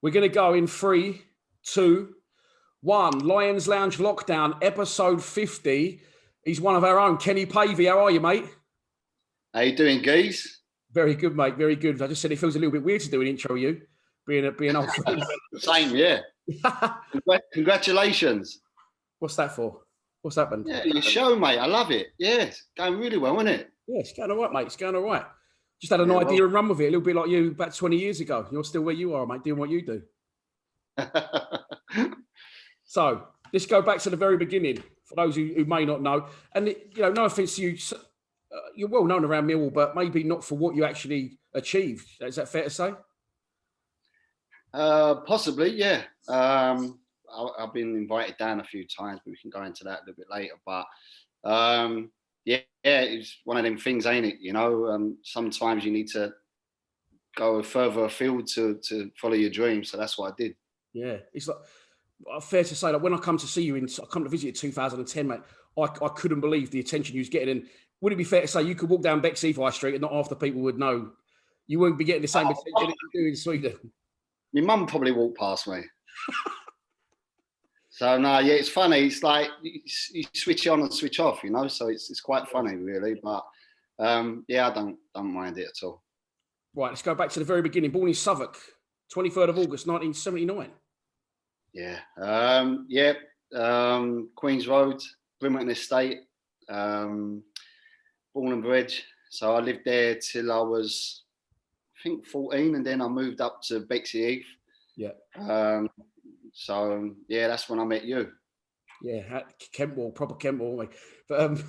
We're going to go in 3, 2, 1. Lions Lounge Lockdown, episode 50. He's one of our own. Kenny Pavey, how are you, mate? How you doing, Geese? Very good, mate. Very good. I just said it feels a little bit weird to do an intro with you, being old friends. Same, yeah. Congratulations. What's that for? What's happened? Yeah, your show, mate. I love it. Yeah, it's going really well, isn't it? Yeah, it's going all right, mate. It's going all right. Just had an idea and run with it, a little bit like you about 20 years ago. You're still where you are, mate, doing what you do. So let's go back to the very beginning for those who may not know. And, no offence to you, you're well known around Millwall, but maybe not for what you actually achieved. Is that fair to say? Possibly, yeah. I've been invited down a few times, but we can go into that a little bit later. But yeah, it's one of them things, ain't it? Sometimes you need to go further afield to follow your dreams. So that's what I did. Yeah, it's like fair to say that when I come to see you, I come to visit you in 2010, mate. I couldn't believe the attention you was getting. And would it be fair to say you could walk down Bexley High Street and not half the people would know you wouldn't be getting the same attention that you do in Sweden? My mum probably walked past me. So no, yeah, it's funny. It's like you switch on and switch off, So it's quite funny, really. But yeah, I don't mind it at all. Right, let's go back to the very beginning. Born in Southwark, 23rd of August, 1979. Yeah, Queens Road, Brimington Estate, born and bred. So I lived there till I was, I think, 14, and then I moved up to Bexley Heath. Yeah. So yeah, that's when I met you. Yeah, Kentwall, proper Kentwall. But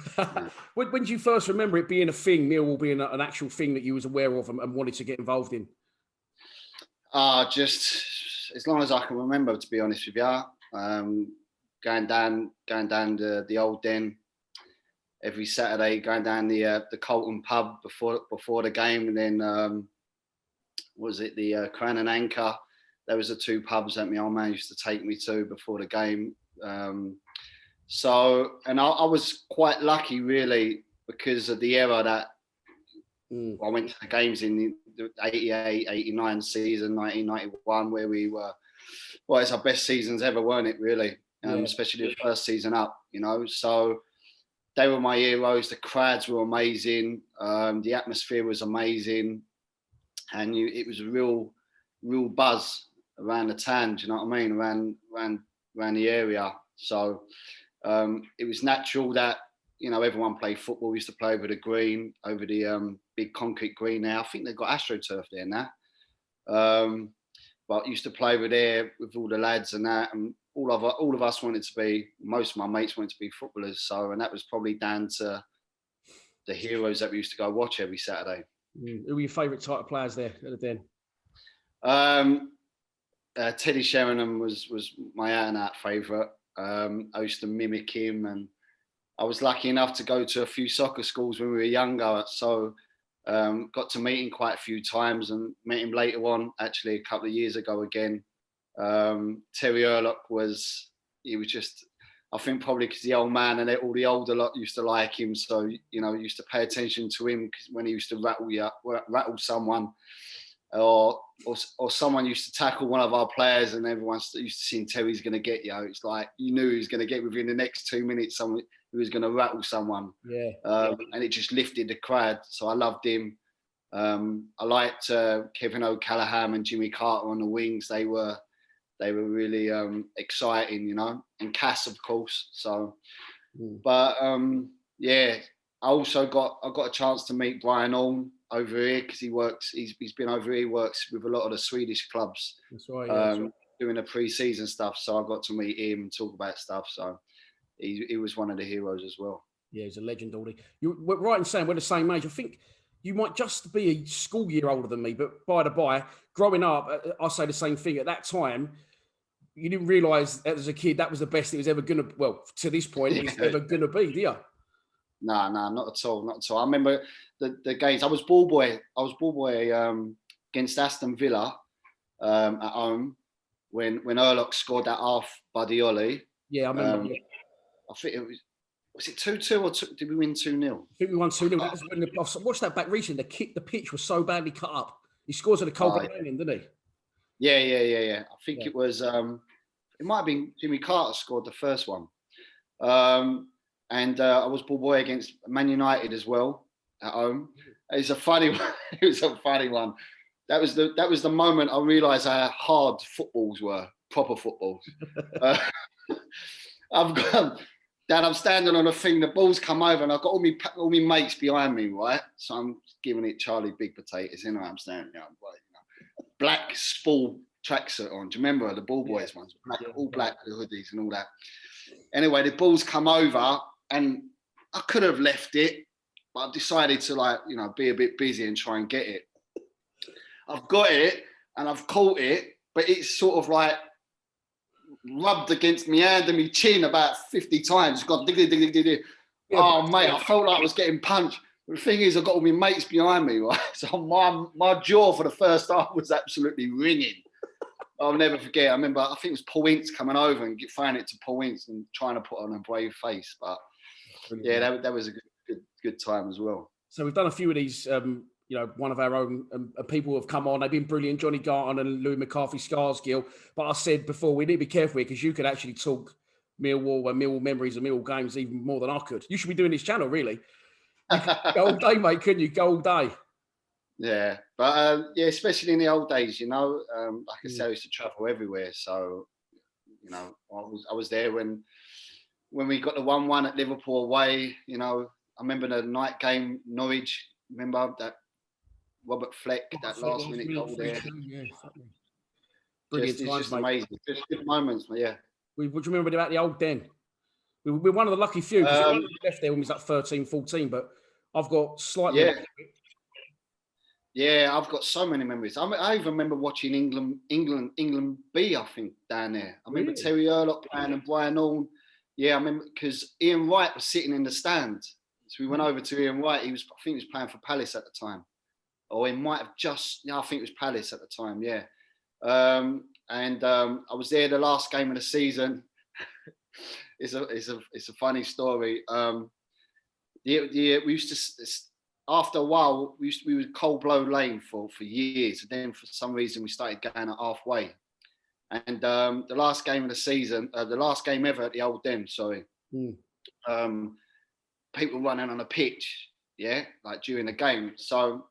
when did you first remember it being a thing, Millwall being an actual thing that you was aware of and wanted to get involved in? Just as long as I can remember, to be honest with you. Going down the old den every Saturday, going down the Colton pub before the game, and then was it the Crown and Anchor? There was the two pubs that my old man used to take me to before the game. So I was quite lucky, really, because of the era that I went to the games in the 88, 89 season, 1991, where we were, well, it's our best seasons ever, weren't it, really? Especially the first season up, So they were my heroes. The crowds were amazing. The atmosphere was amazing. And it was a real buzz around the town, do you know what I mean? Around the area. So it was natural that, everyone played football. We used to play over the green, over the big concrete green now. I think they've got AstroTurf there now. But used to play over there with all the lads and that. And all of us wanted to be, most of my mates wanted to be footballers. So, and that was probably down to the heroes that we used to go watch every Saturday. Who were your favourite type of players there at the den? Teddy Sheringham was my out-and-out favourite. I used to mimic him, and I was lucky enough to go to a few soccer schools when we were younger, so got to meet him quite a few times, and met him later on, actually a couple of years ago again. Terry Urlock was just, I think probably because the old man and all the older lot used to like him, so used to pay attention to him, because when he used to rattle someone, or someone used to tackle one of our players, and everyone used to see Terry's going to get you. It's like you knew he was going to get within the next 2 minutes someone who was going to rattle someone. Yeah. And it just lifted the crowd. So I loved him. I liked Kevin O'Callaghan and Jimmy Carter on the wings. They were really exciting, and Cass, of course. So, but yeah, I also got a chance to meet Brian Orn over here, because he's been over here. He works with a lot of the Swedish clubs. That's right. Yeah, doing the pre-season stuff. So I got to meet him and talk about stuff. So he was one of the heroes as well. Yeah, he's a legend, Aldi. You're right in saying we're the same age. I think you might just be a school year older than me, but by the by, growing up, I say the same thing. At that time, you didn't realise as a kid that was the best it was ever going to, well, to this point, it's ever going to be, do you? No, not at all. Not at all. I remember the games. I was ball boy against Aston Villa at home when Urlock scored that half Buddy Ollie. Yeah, I remember. I think it was it 2-2 or did we win 2-0? I think we won 2-0. That was when I watched that back recently. The pitch was so badly cut up. He scores at the cold ending, didn't he? Yeah. I think it was. It might have been Jimmy Carter scored the first one, and I was ball boy against Man United as well at home. It's a funny one. It was a funny one. That was the moment I realised how hard footballs were, proper footballs. I've got. Dan, I'm standing on a thing, the ball's come over and I've got all my mates behind me, right? So I'm giving it Charlie Big Potatoes, you know, I'm standing there, black spool tracksuit on. Do you remember the ball boys ones? All black hoodies and all that. Anyway, the ball's come over and I could have left it, but I've decided to be a bit busy and try and get it. I've got it and I've caught it, but it's sort of like rubbed against my hand and my chin about 50 times. Got dig. Oh mate, I felt like I was getting punched. But the thing is, I've got all my mates behind me, right? So my jaw for the first time was absolutely ringing. I'll never forget. I remember, I think it was Paul Ince coming over and throwing it to Paul Ince and trying to put on a brave face. But yeah, that was a good time as well. So we've done a few of these. One of our own people have come on. They've been brilliant, Johnny Garton and Louis McCarthy Scarsgill. But I said before, we need to be careful here because you could actually talk Millwall and Millwall memories and Millwall games even more than I could. You should be doing this channel, really. You could go all day, mate, couldn't you? Go all day. Yeah, but especially in the old days, like I said, I used to travel everywhere. So, I was there when we got the 1-1 at Liverpool away. I remember the night game, Norwich. Remember that Robert Fleck, that last minute goal there. Yeah, brilliant. It's just amazing. Just good moments, yeah. What do you remember about the old Den? We're one of the lucky few because we left there when we was like 13, 14, but I've got slightly. Yeah, I've got so many memories. I even remember watching England B, I think, down there. I remember Terry Urlock playing and Brian Orne. Yeah, I remember because Ian Wright was sitting in the stand. So we went over to Ian Wright. I think he was playing for Palace at the time. Or he might have I think it was Palace at the time, yeah. And I was there the last game of the season. It's a funny story. We used to, after a while, we were Cold Blow Lane for years. And then for some reason, we started going at halfway. And the last game of the season, the last game ever at the Old Den, sorry. People running on a pitch, yeah, like during the game. So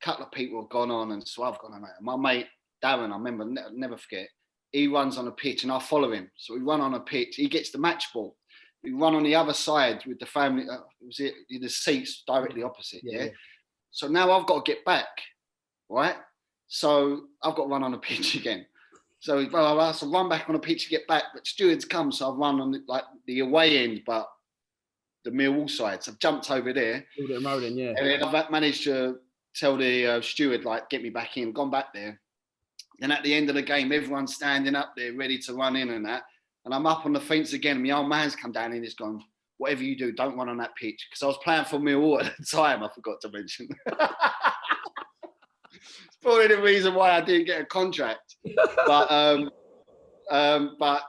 a couple of people have gone on, and so I've gone on. My mate Darren, I remember, never forget. He runs on a pitch, and I follow him. So we run on a pitch. He gets the match ball. We run on the other side with the family. The seats directly opposite, yeah. So now I've got to get back, right? So I've got to run on a pitch again. So I run back on a pitch to get back, but stewards come, so I run on the away end, but the Millwall side. So I've jumped over there. Rolling, yeah. And then I've managed to tell the steward, get me back in, gone back there. Then at the end of the game, everyone's standing up there ready to run in and that. And I'm up on the fence again. And my old man's come down and he's gone, whatever you do, don't run on that pitch. Because I was playing for Millwall at the time, I forgot to mention. It's probably the reason why I didn't get a contract. But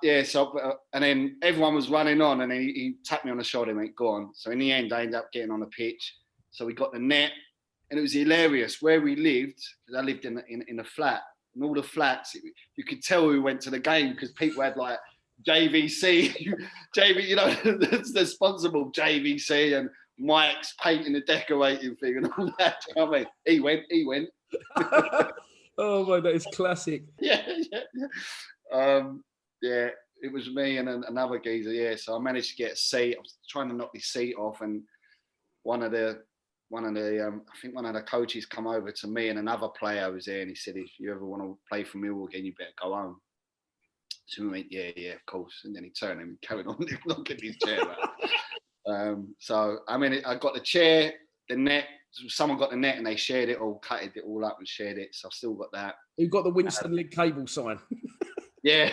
yeah, so and then everyone was running on, and he tapped me on the shoulder and went, "Go on." So in the end, I ended up getting on the pitch. So we got the net, and it was hilarious where we lived. Because I lived in a flat, and all the flats, you could tell who went to the game because people had JVC, the sponsible JVC and Mike's painting the decorating thing and all that. You know what I mean? He went. Oh my, that is classic. Yeah. It was me and another geezer. Yeah, so I managed to get a seat. I was trying to knock the seat off, and one of the coaches come over to me and another player was there, and he said, "If you ever want to play for Millwall again, you better go home." So we went, yeah, of course. And then he turned and carried on knocking his chair out. So I mean, I got the chair, the net. Someone got the net and they shared it all, cutted it all up and shared it. So I've still got that. You got the Winston Link cable sign. Yeah.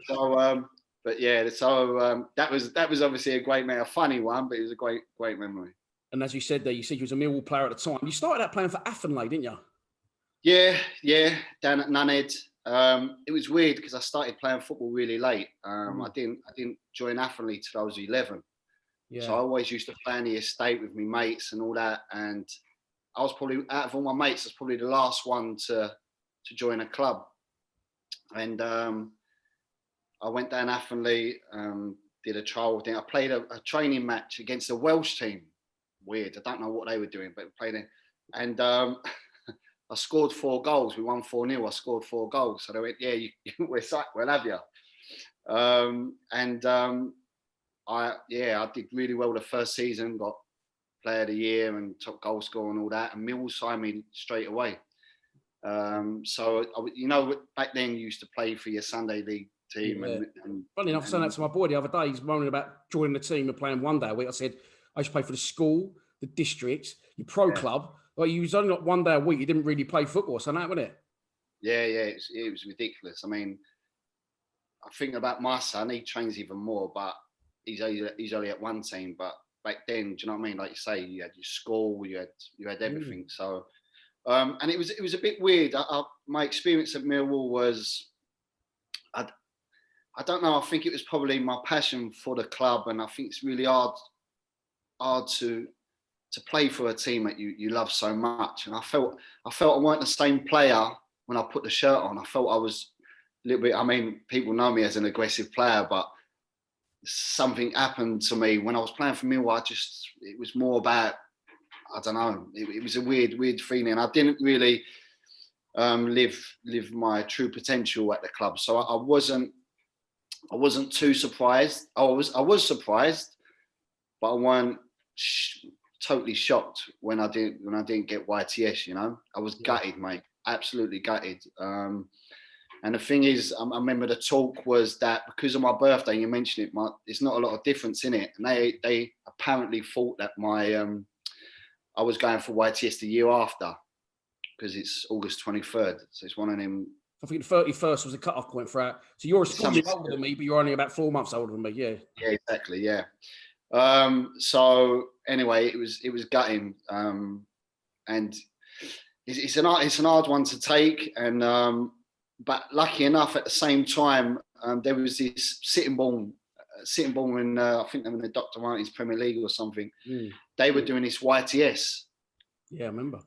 So, that was obviously a great memory, a funny one, but it was a great memory. And as you said there, you said you was a Millwall player at the time. You started out playing for Athenley, didn't you? Yeah, down at Nunhead. It was weird because I started playing football really late. I didn't join Athenley till I was 11. Yeah. So I always used to play on the estate with my mates and all that. And I was probably, out of all my mates, I was probably the last one to to join a club, and I went down Athenley, did a trial thing. I played a training match against a Welsh team. Weird. I don't know what they were doing, but played it. And I scored 4 goals. We won 4-0. I scored 4 goals. So they went, yeah, we're sacked. We'll have you. I did really well the first season. Got player of the year and top goal scorer and all that. And Millwall signed me straight away. Back then you used to play for your Sunday league team. Yeah. Funny enough, I said that to my boy the other day. He's moaning about joining the team and playing one day a week. I said, I used to play for the school, the district, your pro club. Like, you was only not one day a week. You didn't really play football. So that, wasn't it? Yeah, it was ridiculous. I mean, I think about my son, he trains even more, but he's only at one team. But back then, do you know what I mean? Like you say, you had your school, you had everything. So, and it was a bit weird. My experience at Millwall was, I don't know. I think it was probably my passion for the club, and I think it's really hard to play for a team that you love so much. And I felt I weren't the same player when I put the shirt on. I felt I was a little bit. I mean, people know me as an aggressive player, but something happened to me when I was playing for Millwall. It was more about, I don't know. It was a weird feeling. I didn't really live my true potential at the club, so I wasn't too surprised. I was surprised, but I weren't totally shocked when I didn't get YTS. You know, I was gutted, mate, absolutely gutted. And the thing is, I remember the talk was that because of my birthday, you mentioned it, there's not a lot of difference in it, and they apparently thought that I was going for YTS the year after because it's August 23rd, so it's one of them. I think the 31st was the cut-off point for that. So you're a school year older than me, but you're only about 4 months older than me. Yeah. Yeah, exactly. Yeah. So anyway, it was gutting, and it's an hard one to take, and but lucky enough, at the same time, there was this Sittingbourne in I think they were in the Dr. Martin's Premier League or something. They were doing this YTS. Yeah, I remember.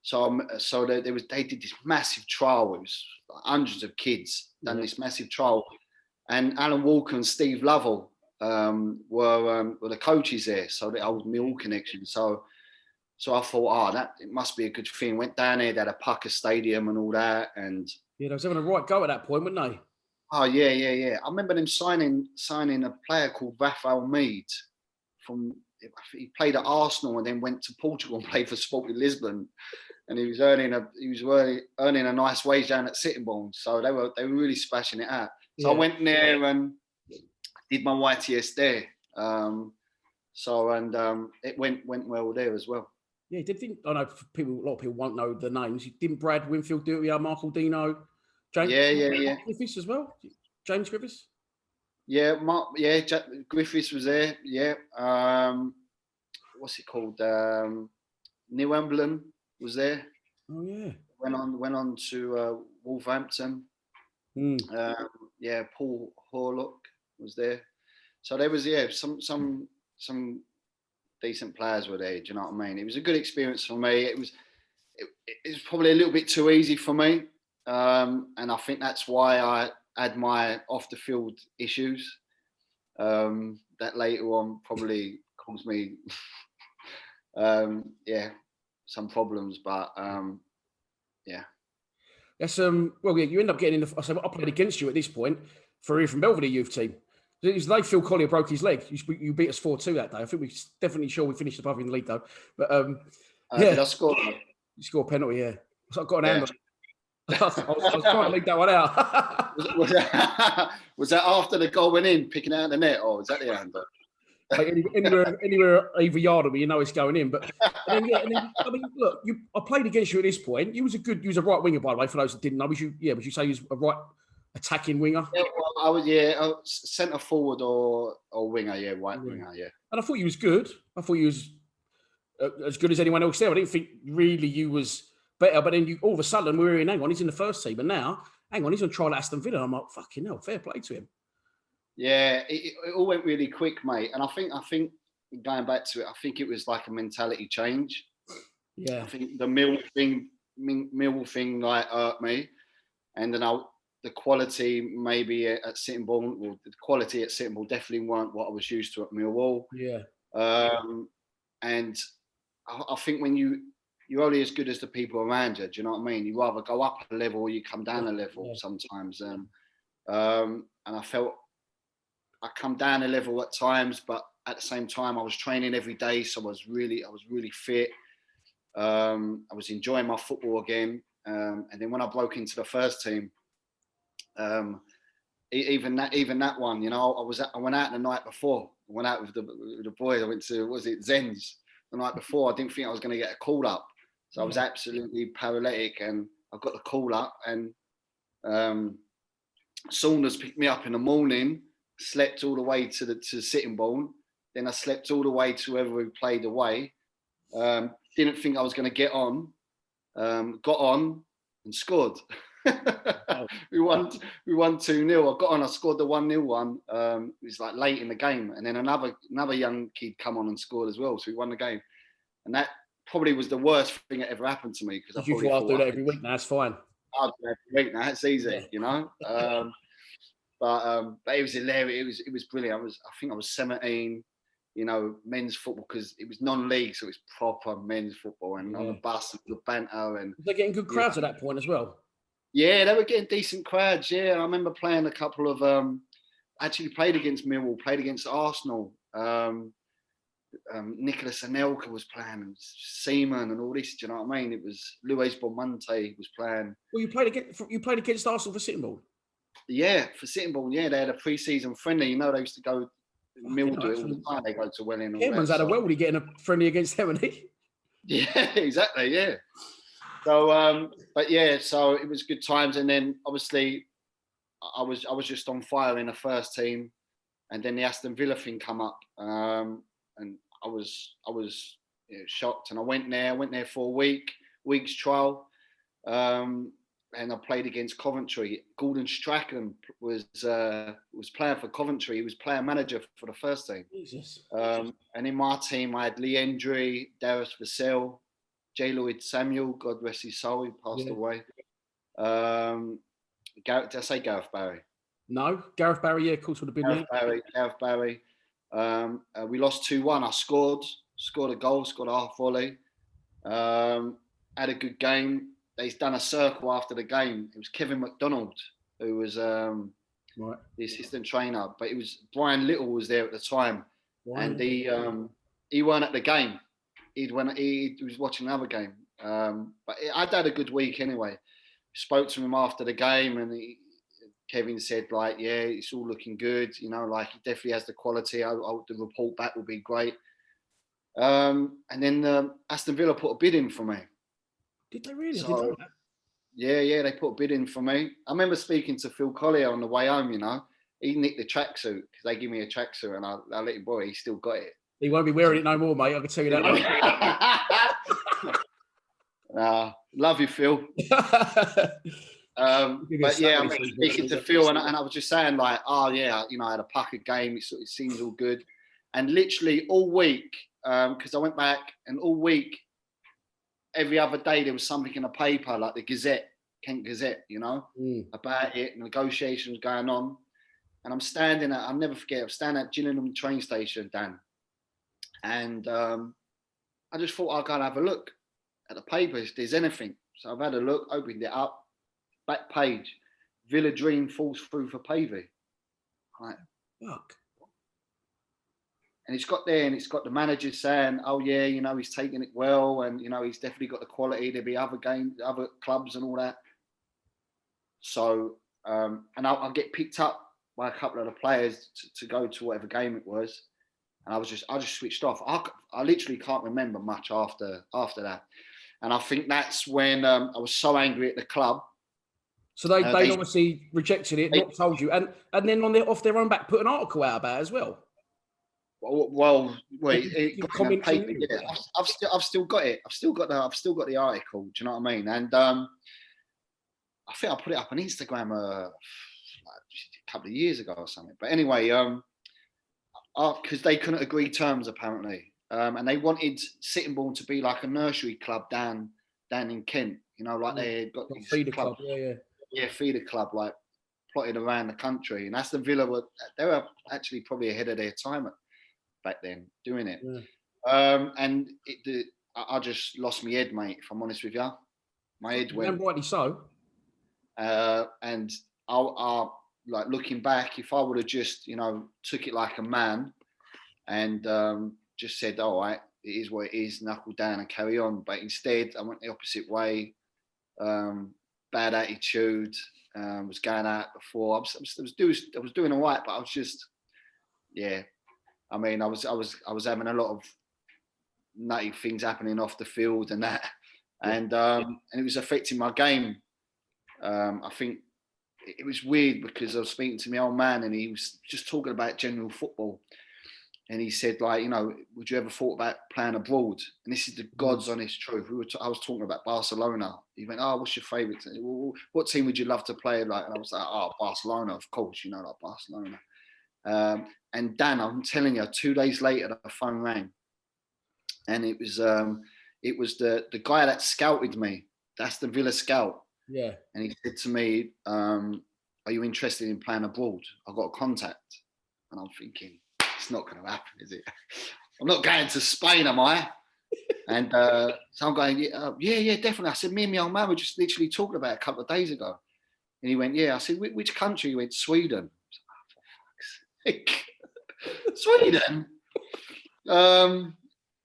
So they did this massive trial. It was hundreds of kids done this massive trial, and Alan Walker and Steve Lovell were the coaches there. So the old Millwall connection. So I thought, it must be a good thing. Went down there, they had a Pucker Stadium and all that, and they was having a right go at that point, weren't they? Oh yeah. I remember them signing a player called Raphael Mead he played at Arsenal and then went to Portugal and played for Sporting Lisbon, and he was earning a nice wage down at Sittingbourne. So they were really splashing it out. So I went there and did my YTS there. It went well there as well. Yeah, I know a lot of people won't know the names. Didn't Brad Winfield do it? Yeah, Michael Dino, James. Yeah. Griffiths as well. James Griffiths. Yeah, Griffiths was there. Yeah. What's it called? Neil Emblem was there. Oh yeah. Went on to Wolverhampton. Paul Horlock was there. So there was some decent players were there. Do you know what I mean? It was a good experience for me. It was probably a little bit too easy for me, and I think that's why I had my off the field issues. That later on probably caused me, some problems. But That's you end up getting in I played against you at this point for here from Belvedere youth team. It was they Phil Collier broke his leg. You beat us 4-2 that day. I think we're definitely sure we finished above in the league though. But did I score? You scored a penalty, yeah. So I got an hand on it. I was trying to leak that one out. was that after the goal went in, picking out the net, or was that the hand? Like anywhere over yard of me, you know it's going in. But I mean, look, I played against you at this point. You was a right winger, by the way. For those that didn't know, would you say you was a right attacking winger? Yeah, well, I was centre forward or winger, right winger, yeah. And I thought you was good. I thought you was as good as anyone else there. I didn't think really you was better. But then all of a sudden we were in. Hang on, he's in the first team, and now hang on, he's on trial at Aston Villa. I'm like, fucking hell, fair play to him. Yeah, it all went really quick, mate. And I think going back to it, I think it was like a mentality change. Yeah. I think the Mill thing Millwall thing like hurt me, and then the quality maybe at Sittingbourne, well, the quality at Sittingbourne definitely weren't what I was used to at Millwall. Yeah. And I think when you're only as good as the people around you. Do you know what I mean? You rather go up a level or you come down a level sometimes. And I felt I come down a level at times, but at the same time I was training every day, so I was really fit. I was enjoying my football again. And then when I broke into the first team, even that one, you know, I went out the night before. I went out with the boys. I went to, Zen's the night before. I didn't think I was going to get a call up, so I was absolutely paralytic. And I got the call up, and Saunders picked me up in the morning. Slept all the way to Sittingbourne. Then I slept all the way to wherever we played away. Didn't think I was going to get on. Got on and scored. We won 2-0. I got on, I scored the 1-0 one. It was like late in the game, and then another young kid come on and scored as well, so we won the game. And that probably was the worst thing that ever happened to me, because I thought I'll do that every week now. It's fine. I'll do that every week now. It's easy, you know. But it was hilarious. It was brilliant. I think I was 17. You know, men's football, because it was non-league, so it was proper men's football, and on the bus, the banter, and they're getting good crowds at that point as well. Yeah, they were getting decent crowds. Yeah, I remember playing a couple of. Actually, played against Millwall, played against Arsenal. Nicholas Anelka was playing, and Seaman, and all this. Do you know what I mean? It was Luis Bonmonte was playing. Well, you played against Arsenal for Sittingbourne. Yeah, for Sittingbourne. Yeah, they had a pre-season friendly. You know, they used to go. Millwall do it all the time. They go to Welling. Kevin's had a Weldy getting a friendly against them, hasn't he? Yeah, exactly. Yeah. So, but yeah, so it was good times, and then obviously, I was just on fire in the first team, and then the Aston Villa thing come up, and I was shocked, and I went there for a week's trial, and I played against Coventry. Gordon Strachan was playing for Coventry. He was player manager for the first team. Jesus. And in my team, I had Lee Hendry, Darius Vassell, J. Lloyd Samuel, God rest his soul, he passed away. Did I say Gareth Barry? No, Gareth Barry, yeah, of course, would have been Gareth Barry. We lost 2-1. I scored a goal, scored a half volley. Had a good game. They'd done a circle after the game. It was Kevin McDonald who was the assistant trainer, but it was Brian Little was there at the time, and he weren't at the game. He was watching another game. But I'd had a good week anyway. Spoke to him after the game, and Kevin said, like, yeah, it's all looking good. You know, like, he definitely has the quality. The report back will be great. And then Aston Villa put a bid in for me. Did they really? So, yeah, they put a bid in for me. I remember speaking to Phil Collier on the way home, you know. He nicked the tracksuit, because they give me a tracksuit, and I let him borrow. He still got it. He won't be wearing it no more, mate. I can tell you that. Love you, Phil. But yeah, I'm speaking to Phil, and I was just saying, like, oh yeah, you know, I had a pucker game. It seems all good, and literally all week, because I went back, and all week, every other day there was something in the paper, like the Gazette, Kent Gazette, you know, about it. Negotiations going on, and I'm standing at, I'll never forget, I'm standing at Gillingham train station, Dan, and I just thought I'll go and have a look at the paper if there's anything. So I've had a look, opened it up, back page, Villa Dream falls through for Pavey. Like, fuck. And it's got there, and it's got the manager saying, oh yeah, you know, he's taking it well, and you know, he's definitely got the quality. There'll be other clubs and all that. So, and I'll get picked up by a couple of the players to go to whatever game it was. And I just switched off. I literally can't remember much after that. And I think that's when I was so angry at the club. So they obviously rejected it, not told you, and then off their own back put an article out about it as well. Well, wait. Yeah, I've still got it. I've still got the article. Do you know what I mean? And I think I put it up on Instagram a couple of years ago or something. But anyway, because they couldn't agree terms apparently, and they wanted Sittingbourne to be like a nursery club down in Kent. You know, like they got these feeder clubs, club, yeah, feeder club, like plotted around the country. And Aston Villa they were actually probably ahead of their time back then doing it. And I just lost my head, mate. If I'm honest with you, my head went. And rightly so. And I like looking back, if I would have just, you know, took it like a man and just said, all right, it is what it is, knuckle down and carry on. But instead, I went the opposite way. Bad attitude. Was going out before. I was doing all right, but I was just, yeah. I mean, I was having a lot of nutty things happening off the field and that, and it was affecting my game. I think it was weird because I was speaking to my old man and he was just talking about general football. And he said, like, you know, would you ever thought about playing abroad? And this is the God's honest truth. I was talking about Barcelona. He went, oh, what's your favourite team? Well, what team would you love to play like? And I was like, oh, Barcelona, of course, you know, like Barcelona. And Dan, I'm telling you, 2 days later, the phone rang. And it was the guy that scouted me. That's the Villa scout. Yeah. And he said to me, are you interested in playing abroad? I've got a contact. And I'm thinking, it's not going to happen, is it? I'm not going to Spain, am I? And so I'm going, yeah, definitely. I said, me and my old man were just literally talking about it a couple of days ago. And he went, yeah. I said, which country? He went, Sweden. I was like, oh, for fuck's sake. Sweden?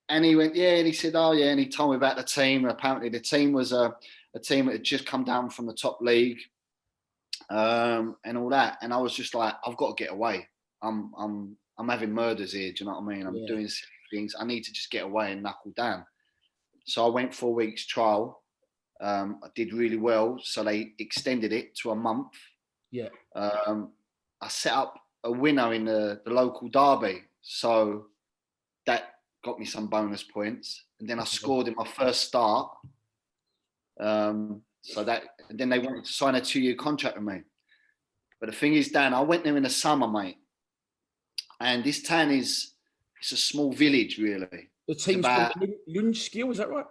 And he went, yeah. And he said, oh, yeah. And he told me about the team. Apparently the team was a team that had just come down from the top league and all that. And I was just like, I've got to get away. I'm having murders here. Do you know what I mean? I'm doing things. I need to just get away and knuckle down. So I went for a week's trial. I did really well. So they extended it to a month. Yeah. I set up a winner in the local derby. So that got me some bonus points. And then I scored in my first start. And then they wanted to sign a 2-year contract with me. But the thing is, Dan, I went there in the summer, mate. And this town it's a small village, really. The team's called Lundskill, is that right?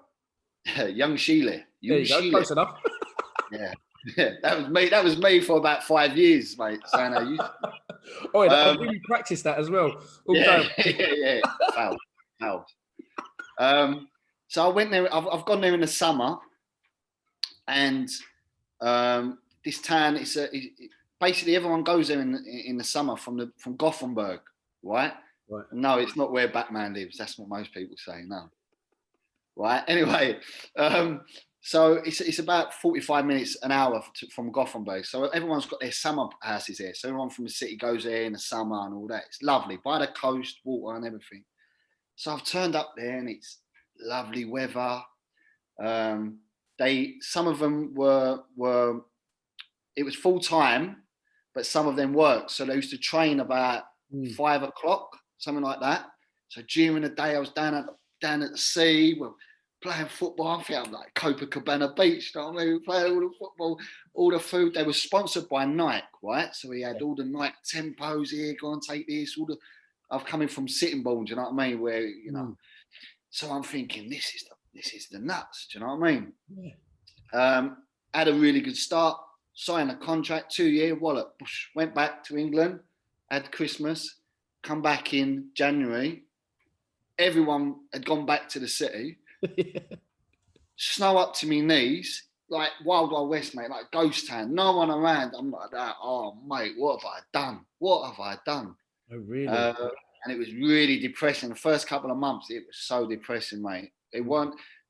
Young Sheila. There you go, close enough. Yeah, that was me for about 5 years, mate. Saying I used to. Oh, I really practiced that as well. Yeah. Fouled. So I went there. I've gone there in the summer, and this town basically everyone goes there in the summer from Gothenburg, right? No, it's not where Batman lives. That's what most people say. No, right? Anyway, so it's about 45 minutes, an hour from Gothenburg. So everyone's got their summer houses there. So everyone from the city goes there in the summer and all that. It's lovely by the coast, water and everything. So I've turned up there and it's lovely weather. Some of them were it was full time, but some of them worked. So they used to train about 5 o'clock, something like that. So during the day, I was down at the sea, we're playing football. I think I'm like Copacabana Beach, you know what I mean? We playing all the football, all the food. They were sponsored by Nike, right? So we had all the Nike tempos here, go and take this, I've coming from Sitting Bull, do you know what I mean? Where, you know, so I'm thinking, this is the nuts, do you know what I mean? Yeah. Had a really good start, signed a contract, 2-year, wallet, went back to England, had Christmas, come back in January. Everyone had gone back to the city. Snow up to my knees, like Wild Wild West, mate, like ghost town, no one around. I'm like that. Oh, mate, what have I done? Oh, really? And it was really depressing. The first couple of months, it was so depressing, mate. They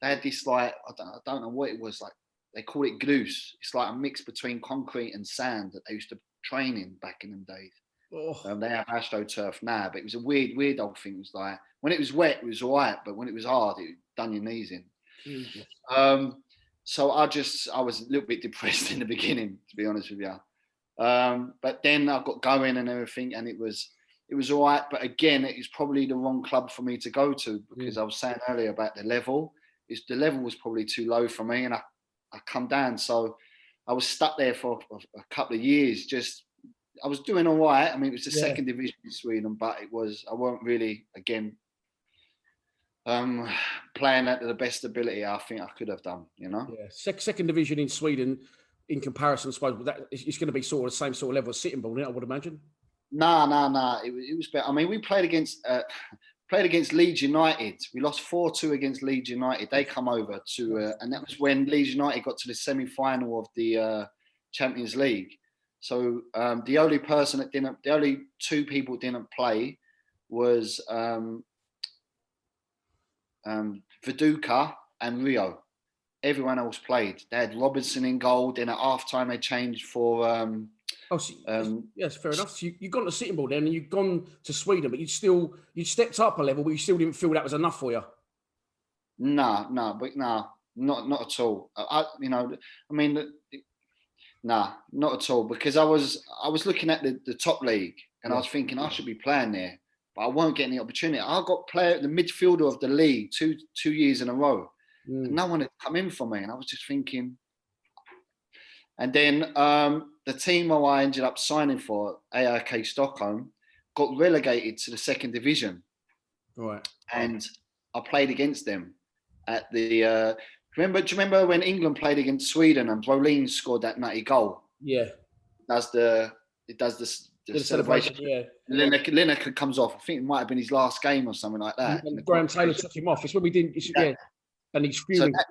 had this like, I don't know what it was, like they call it glue. It's like a mix between concrete and sand that they used to train in back in them days. They have AstroTurf now, but it was a weird old thing. It was like when it was wet, it was all right, but when it was hard, it done your knees in. So I was a little bit depressed in the beginning, to be honest with you. But then I got going and everything, and it was all right. But again, it was probably the wrong club for me to go to because I was saying earlier about the level. The level was probably too low for me, and I come down. So I was stuck there for a couple of years. I was doing all right. I mean, it was the second division in Sweden, but I weren't really, again, Um, Playing at the best ability I think I could have done, you know. Yeah, second division in Sweden, in comparison, I suppose that it's going to be sort of the same sort of level as Sitting Bull, I would imagine. Nah. It was better. I mean, we played against Leeds United. We lost 4-2 against Leeds United. They come over to, and that was when Leeds United got to the semi-final of the Champions League. So the only two people that didn't play was Viduka and Rio. Everyone else played. They had Robertson in goal. Then at half time they changed for. Oh, so, yes, fair enough. So you've gone to Sitting Bull then, and you've gone to Sweden, but you stepped up a level, but you still didn't feel that was enough for you. Nah, not at all. I mean, nah, not at all. Because I was looking at the top league, and I was thinking I should be playing there, but I won't get any opportunity. I got the midfielder of the league two years in a row, and no one had come in for me, and I was just thinking. And then the team who I ended up signing for, AIK Stockholm, got relegated to the second division. Right. And I played against them at the. Do you remember when England played against Sweden and Brolin scored that nutty goal? Yeah. It does the celebration. Yeah. Lineker comes off. I think it might have been his last game or something like that. And Graham Taylor took him off. It's when we didn't. Yeah. And he's fuming. So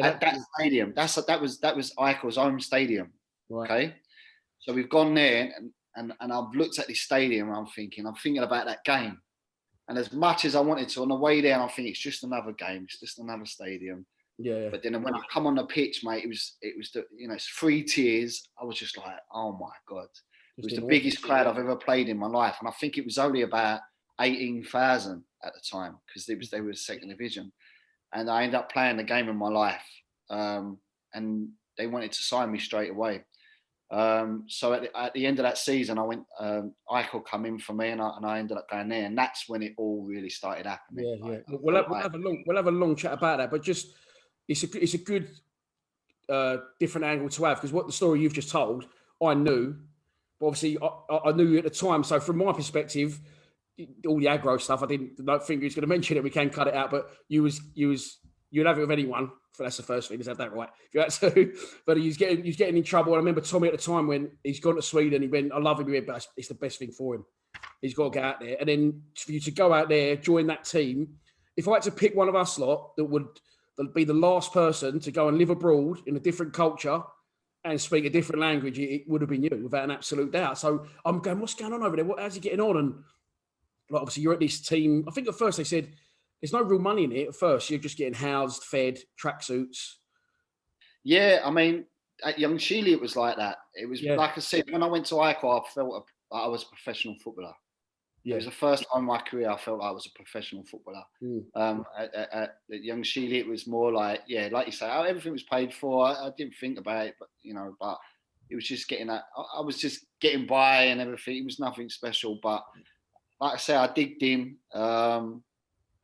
that stadium. That was Eichel's home stadium. Right. Okay. So we've gone there and I've looked at this stadium and I'm thinking about that game. And as much as I wanted to, on the way there, I think it's just another game. It's just another stadium. Yeah. But then when I come on the pitch, mate, it was it's 3 tiers. I was just like, oh my God. It was the biggest crowd I've ever played in my life. And I think it was only about 18,000 at the time because they were second division. And I ended up playing the game of my life. And they wanted to sign me straight away. So at the end of that season, I went. Eichel come in for me, and I ended up going there, and that's when it all really started happening. Yeah. We'll have a long chat about that, but just it's a good different angle to have because what the story you've just told, I knew, but obviously I knew at the time. So from my perspective, all the aggro stuff, I don't think he was going to mention it. We can cut it out, but you'd have it with anyone. That's the first thing. Is that right? If you had to, but he's getting in trouble. I remember Tommy at the time when he's gone to Sweden. He went, "I love him here, but it's the best thing for him. He's got to get out there." And then for you to go out there, join that team. If I had to pick one of us lot that would be the last person to go and live abroad in a different culture and speak a different language, it would have been you, without an absolute doubt. So I'm going, what's going on over there? How's he getting on? And like, obviously, you're at this team. I think at first they said there's no real money in it. At first, you're just getting housed, fed, tracksuits. Yeah, I mean, at Young Sheely, it was like that. It was like I said, when I went to Eichel, I felt like I was a professional footballer. Yeah. It was the first time in my career I felt like I was a professional footballer. At Young Sheely, it was more like, like you say, everything was paid for. I didn't think about it, but it was just getting that. I was just getting by and everything. It was nothing special, but like I say, I digged in.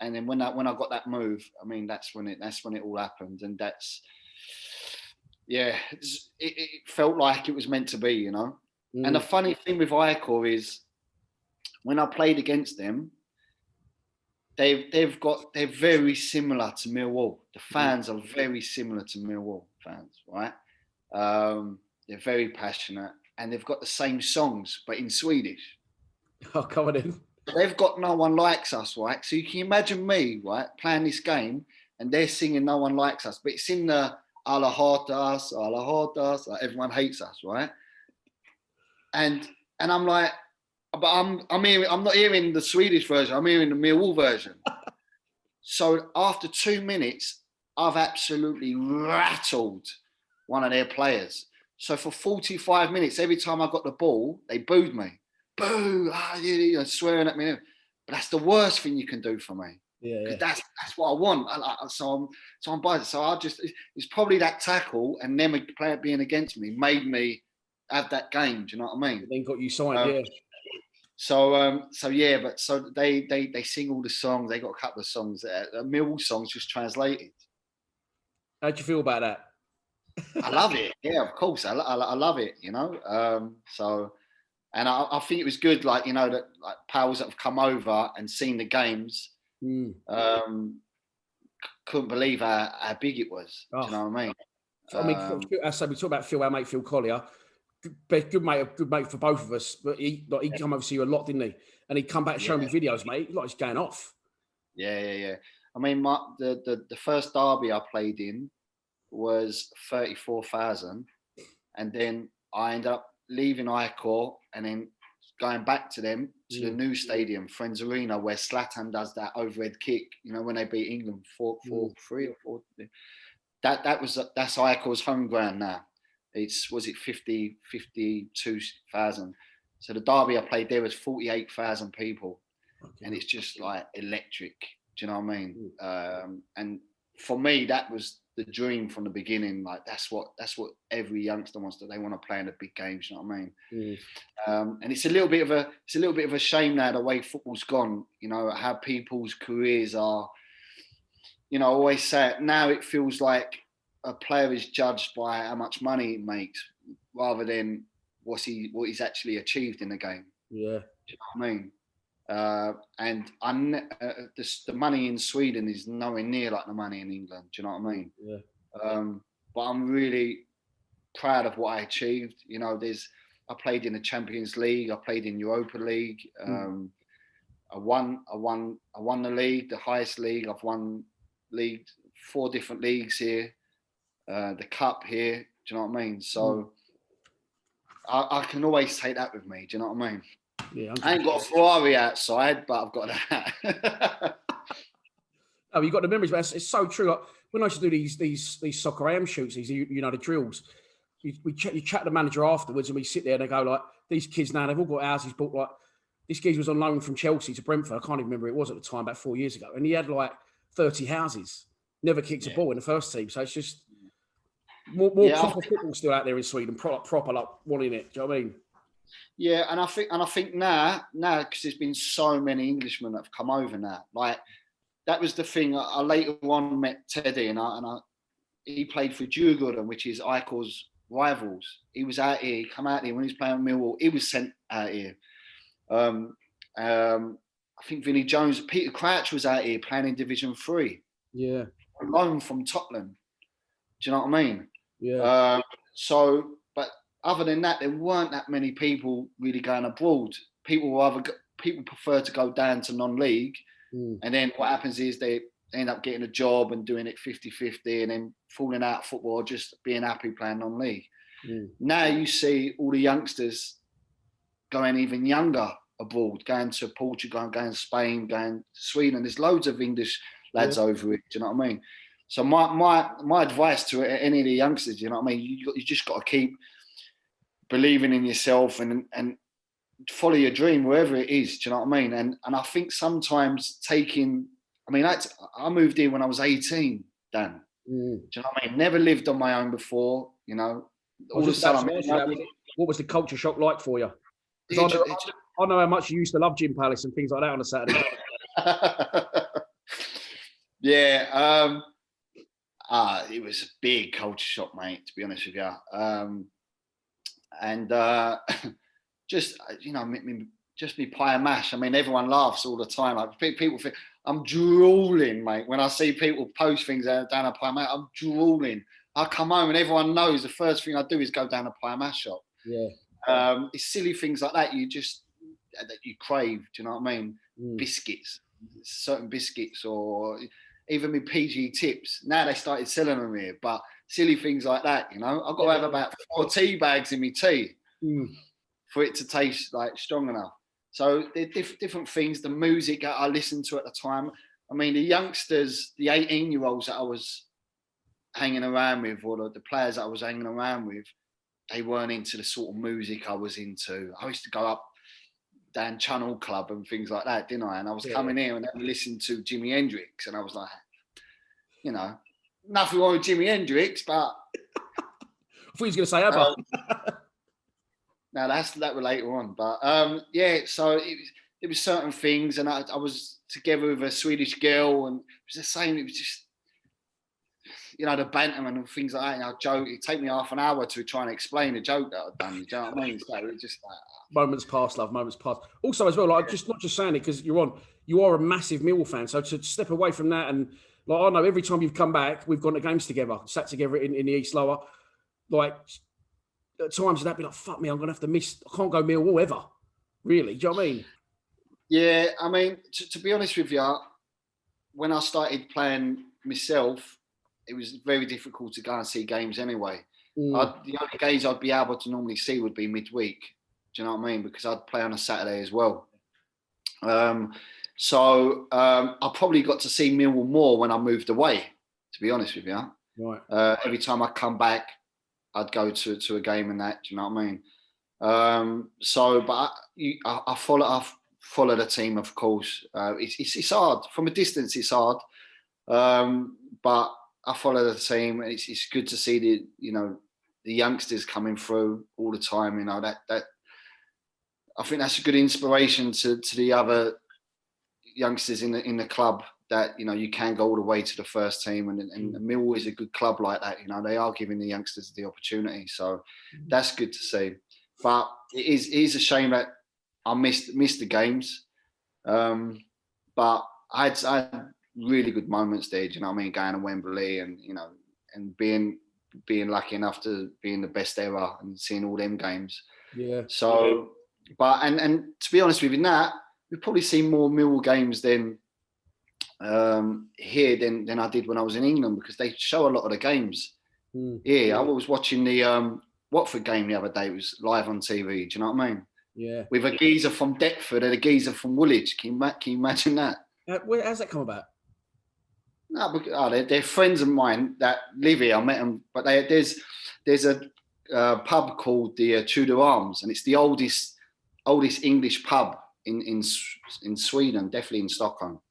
And then when I got that move, I mean, that's when it all happened, and it felt like it was meant to be, And the funny thing with Eichel is, when I played against them, they're very similar to Millwall. The fans are very similar to Millwall fans, right? They're very passionate, and they've got the same songs, but in Swedish. Oh, come on in. They've got No One Likes Us, right? So you can imagine me, right, playing this game and they're singing No One Likes Us, but it's in the Alla hata us, like everyone hates us, right? And I'm like, but I'm not hearing the Swedish version, I'm hearing the Millwall version. So after 2 minutes, I've absolutely rattled one of their players. So for 45 minutes, every time I got the ball, they booed me. Boo! Swearing at me. But that's the worst thing you can do for me. Yeah. That's what I want. So I'm biased. So it's probably that tackle and them player being against me made me have that game. Do you know what I mean? Then got you signed, So they sing all the songs. They got a couple of songs, Millwall songs just translated. How'd you feel about that? I love it. Yeah, of course. I love it. And I think it was good, that like pals that have come over and seen the games Mm. Couldn't believe how big it was. Oh. Do you know what I mean? I mean, as I say, we talk about Phil, our mate Phil Collier, good mate for both of us. But he come over to see you a lot, didn't he? And he'd come back and show me videos, mate. Like he's going off. Yeah. I mean, the first derby I played in was 34,000, and then I ended up leaving Icor and then going back to them to the new stadium, Friends Arena, where Zlatan does that overhead kick. You know, when they beat England 4-3 or 4. That's Icor's home ground now. Was it 52,000? So the derby I played there was 48,000 people, and it's just like electric. Do you know what I mean? And for me, that was the dream from the beginning. Like that's what every youngster wants. They want to play in the big games. You know what I mean? And it's a little bit of a shame now the way football's gone. You know how people's careers are. You know, I always say it. Now it feels like a player is judged by how much money he makes, rather than what he's actually achieved in the game. Yeah, do you know what I mean? And the money in Sweden is nowhere near like the money in England. Do you know what I mean? Yeah. But I'm really proud of what I achieved. You know, I played in the Champions League. I played in Europa League. I won the league, the highest league. I've won 4 different leagues here. The cup here. Do you know what I mean? So I can always take that with me. Do you know what I mean? Yeah, I ain't got a Ferrari outside, but I've got that. Oh, you got the memories, but it's so true. Like, when I used to do these soccer AM shoots, the drills, you chat the manager afterwards, and we sit there and they go like, these kids now, they've all got houses built. Like this kid was on loan from Chelsea to Brentford. I can't even remember who it was at the time, about 4 years ago, and he had like 30 houses. Never kicked a ball in the first team, so it's just more proper football still out there in Sweden. Proper like wanting it. Do you know what I mean? Yeah, and I think now because there's been so many Englishmen that have come over now. Like that was the thing. I later on met Teddy, and he played for Djurgården, which is Icor's rivals. He was out here. He come out here when he was playing with Millwall. He was sent out here. I think Vinnie Jones, Peter Crouch was out here playing in Division 3. Yeah, on loan from Tottenham. Do you know what I mean? Yeah. But other than that, there weren't that many people really going abroad. People prefer to go down to non-league, and then what happens is they end up getting a job and doing it 50-50, and then falling out of football, or just being happy playing non-league. Now you see all the youngsters going even younger abroad, going to Portugal, going to Spain, going to Sweden. There's loads of English lads over it. Do you know what I mean? So my advice to any of the youngsters, you know what I mean? You just got to keep believing in yourself and follow your dream wherever it is. Do you know what I mean? And I think sometimes I moved here when I was 18, Dan. Do you know what I mean? Never lived on my own before. You know, all of a sudden, what was the culture shock like for you? I know how much you used to love Gym Palace and things like that on a Saturday. Yeah, it was a big culture shock, mate, to be honest with you. Just, you know, just me pie and mash. I mean, everyone laughs all the time. Like people think I'm drooling, mate. When I see people post things down a pie and mash, I'm drooling. I come home and everyone knows the first thing I do is go down a pie and mash shop. Yeah. It's silly things like that that you crave. Do you know what I mean? Biscuits, certain biscuits, or even with PG tips. Now they started selling them here, but silly things like that. You know, I've got to have about 4 tea bags in my tea for it to taste like strong enough. So they're different things. The music that I listened to at the time. I mean, the youngsters, the 18-year-olds that I was hanging around with, or the players that I was hanging around with, they weren't into the sort of music I was into. I used to go up down Channel Club and things like that, didn't I? And I was coming here and listening to Jimi Hendrix, and I was like, you know, nothing wrong with Jimi Hendrix, but I thought he was going to say ABBA. No, that was later on, but so it was certain things, and I was together with a Swedish girl, and it was the same. It was just, the banter and things like that. And I joke. It take me half an hour to try and explain a joke that I've done. You know what I mean? So it's just like moments past, love. Moments past. Also, as well, like not just saying it because you are a massive Millwall fan. So to step away from that and like I know every time you've come back, we've gone to games together, sat together in the East Lower. Like at times that'd be like, fuck me, I'm gonna have to miss. I can't go Millwall ever. Really? Do you know what I mean? Yeah, I mean, to be honest with you, when I started playing myself, it was very difficult to go and see games anyway. The only games I'd be able to normally see would be midweek. Do you know what I mean? Because I'd play on a Saturday as well. So I probably got to see Millwall more when I moved away, to be honest with you. Right. Every time I come back, I'd go to a game and that. Do you know what I mean? But I follow the team, of course. It's hard from a distance. It's hard, but I follow the team, and it's good to see the youngsters coming through all the time. You know that I think that's a good inspiration to the other youngsters in the club that you can go all the way to the first team, and Millwall is a good club like that. They are giving the youngsters the opportunity, so that's good to see. But it is a shame that I missed the games, but I had really good moments there. Do you know what I mean? Going to Wembley and and being lucky enough to be in the best era and seeing all them games. Yeah. So, but and to be honest with you, Nat, we've probably seen more Millwall games than here than I did when I was in England because they show a lot of the games. Yeah, I was watching the Watford game the other day. It was live on TV. Do you know what I mean? Yeah. With a geezer from Deptford and a geezer from Woolwich. Can you imagine that? How's that come about? No, they're friends of mine that live here. I met them, but there's a pub called the Tudor Arms, and it's the oldest English pub in Sweden, definitely in Stockholm.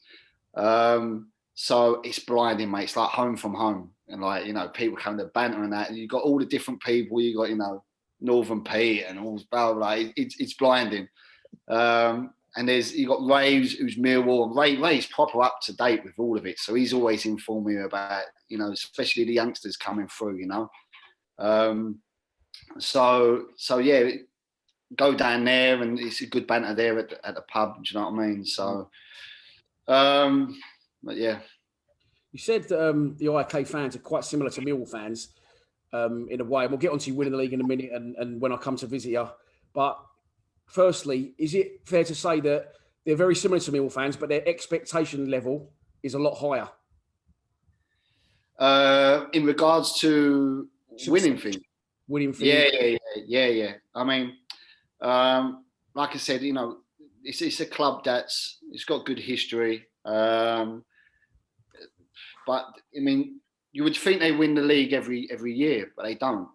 So it's blinding, mate. It's like home from home, and people come to banter and that, and you've got all the different people. You got Northern Pete and all blah blah. It's blinding. And you got Ray, who's Millwall, and Ray's proper up to date with all of it. So he's always informed me about, especially the youngsters coming through, So yeah, go down there and it's a good banter there at the pub. Do you know what I mean? So, but yeah. You said the IK fans are quite similar to Millwall fans in a way. And we'll get onto you winning the league in a minute and when I come to visit you. But firstly, is it fair to say that they're very similar to Millwall fans, but their expectation level is a lot higher? In regards to winning things? Winning things. Yeah. I mean, like I said, it's a club it's got good history. But I mean, you would think they win the league every year, but they don't.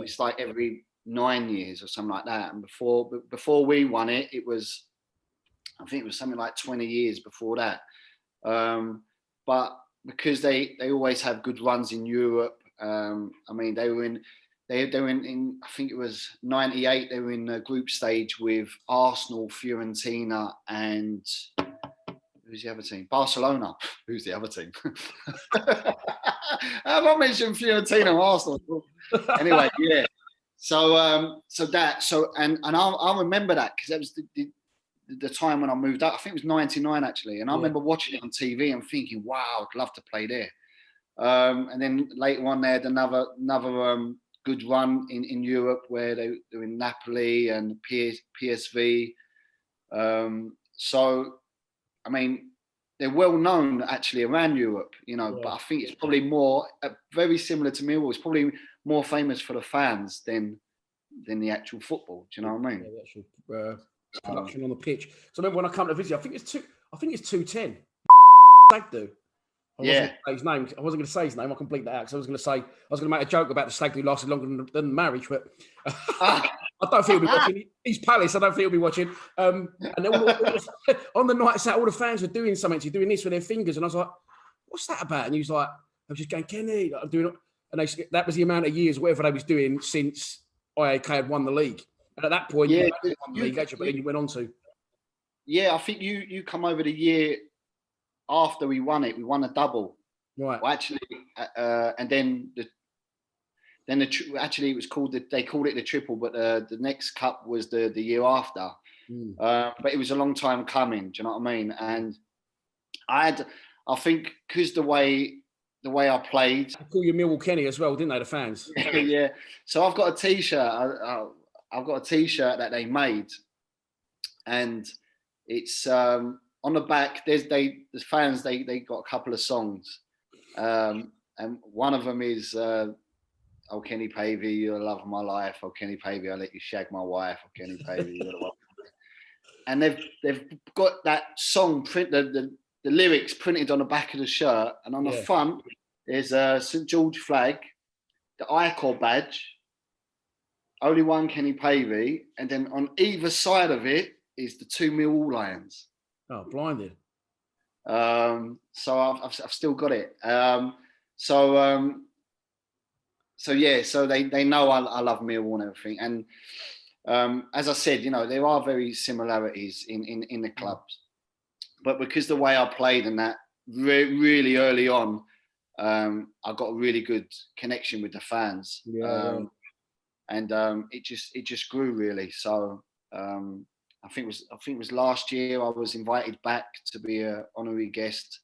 It's like every 9 years or something like that. And before we won it, I think it was something like 20 years before that. But because they always have good runs in Europe. I mean, they were in I think it was 98. They were in the group stage with Arsenal, Fiorentina, and who's the other team? Barcelona. Who's the other team? Have I mentioned Fiorentina and Arsenal? Anyway, yeah. So I remember that because that was the time when I moved up. I think it was 99 actually, and I remember watching it on TV and thinking, "Wow, I'd love to play there." And then later on, they had another good run in Europe where they were in Napoli and PSV. So, I mean, they're well known actually around Europe, but I think it's probably very similar to Millwall. It's probably more famous for the fans than the actual football. Do you know what I mean? Yeah, the actual production on the pitch. So I remember when I come to visit, I think it's 210. Stag do. I wasn't going to say his name. I can bleep that out because I was going to make a joke about the stag do lasted longer than marriage, but I don't think he'll be watching. He's Palace. I don't think he'll be watching. And on the nights out, all the fans were doing something. He's doing this with their fingers, and I was like, "What's that about?" And he was like, "I'm just going, Kenny, I'm doing it." And that was the amount of years, whatever they was doing since IAK had won the league. And at that point, you won the league, actually, but then you went on to. Yeah, I think you come over the year after we won it. We won a double. Right. Well, actually, and actually it was called they called it the triple, but the next cup was the year after. Mm. But it was a long time coming. Do you know what I mean? And I think because the way I played, They call you Millwall Kenny as well, didn't they? The fans. yeah. So I've got a T-shirt. I've got a T-shirt that they made, and it's on the back. The fans they got a couple of songs, and one of them is "Oh Kenny Pavey, you're the love of my life." "Oh Kenny Pavey, I let you shag my wife." "Oh Kenny Pavey, you're the one." And they've got that song the lyrics printed on the back of the shirt, and on the front there's a St George flag, the ICOR badge, only one Kenny Pavey, and then on either side of it is the 2 Millwall Lions. Oh, blinded. So I've still got it. So yeah, so they know I love Millwall and everything. And as I said, you know, there are very similarities in the clubs, but because the way I played and that really early on, I got a really good connection with the fans. And it just grew really. So I think it was last year I was invited back to be an honorary guest,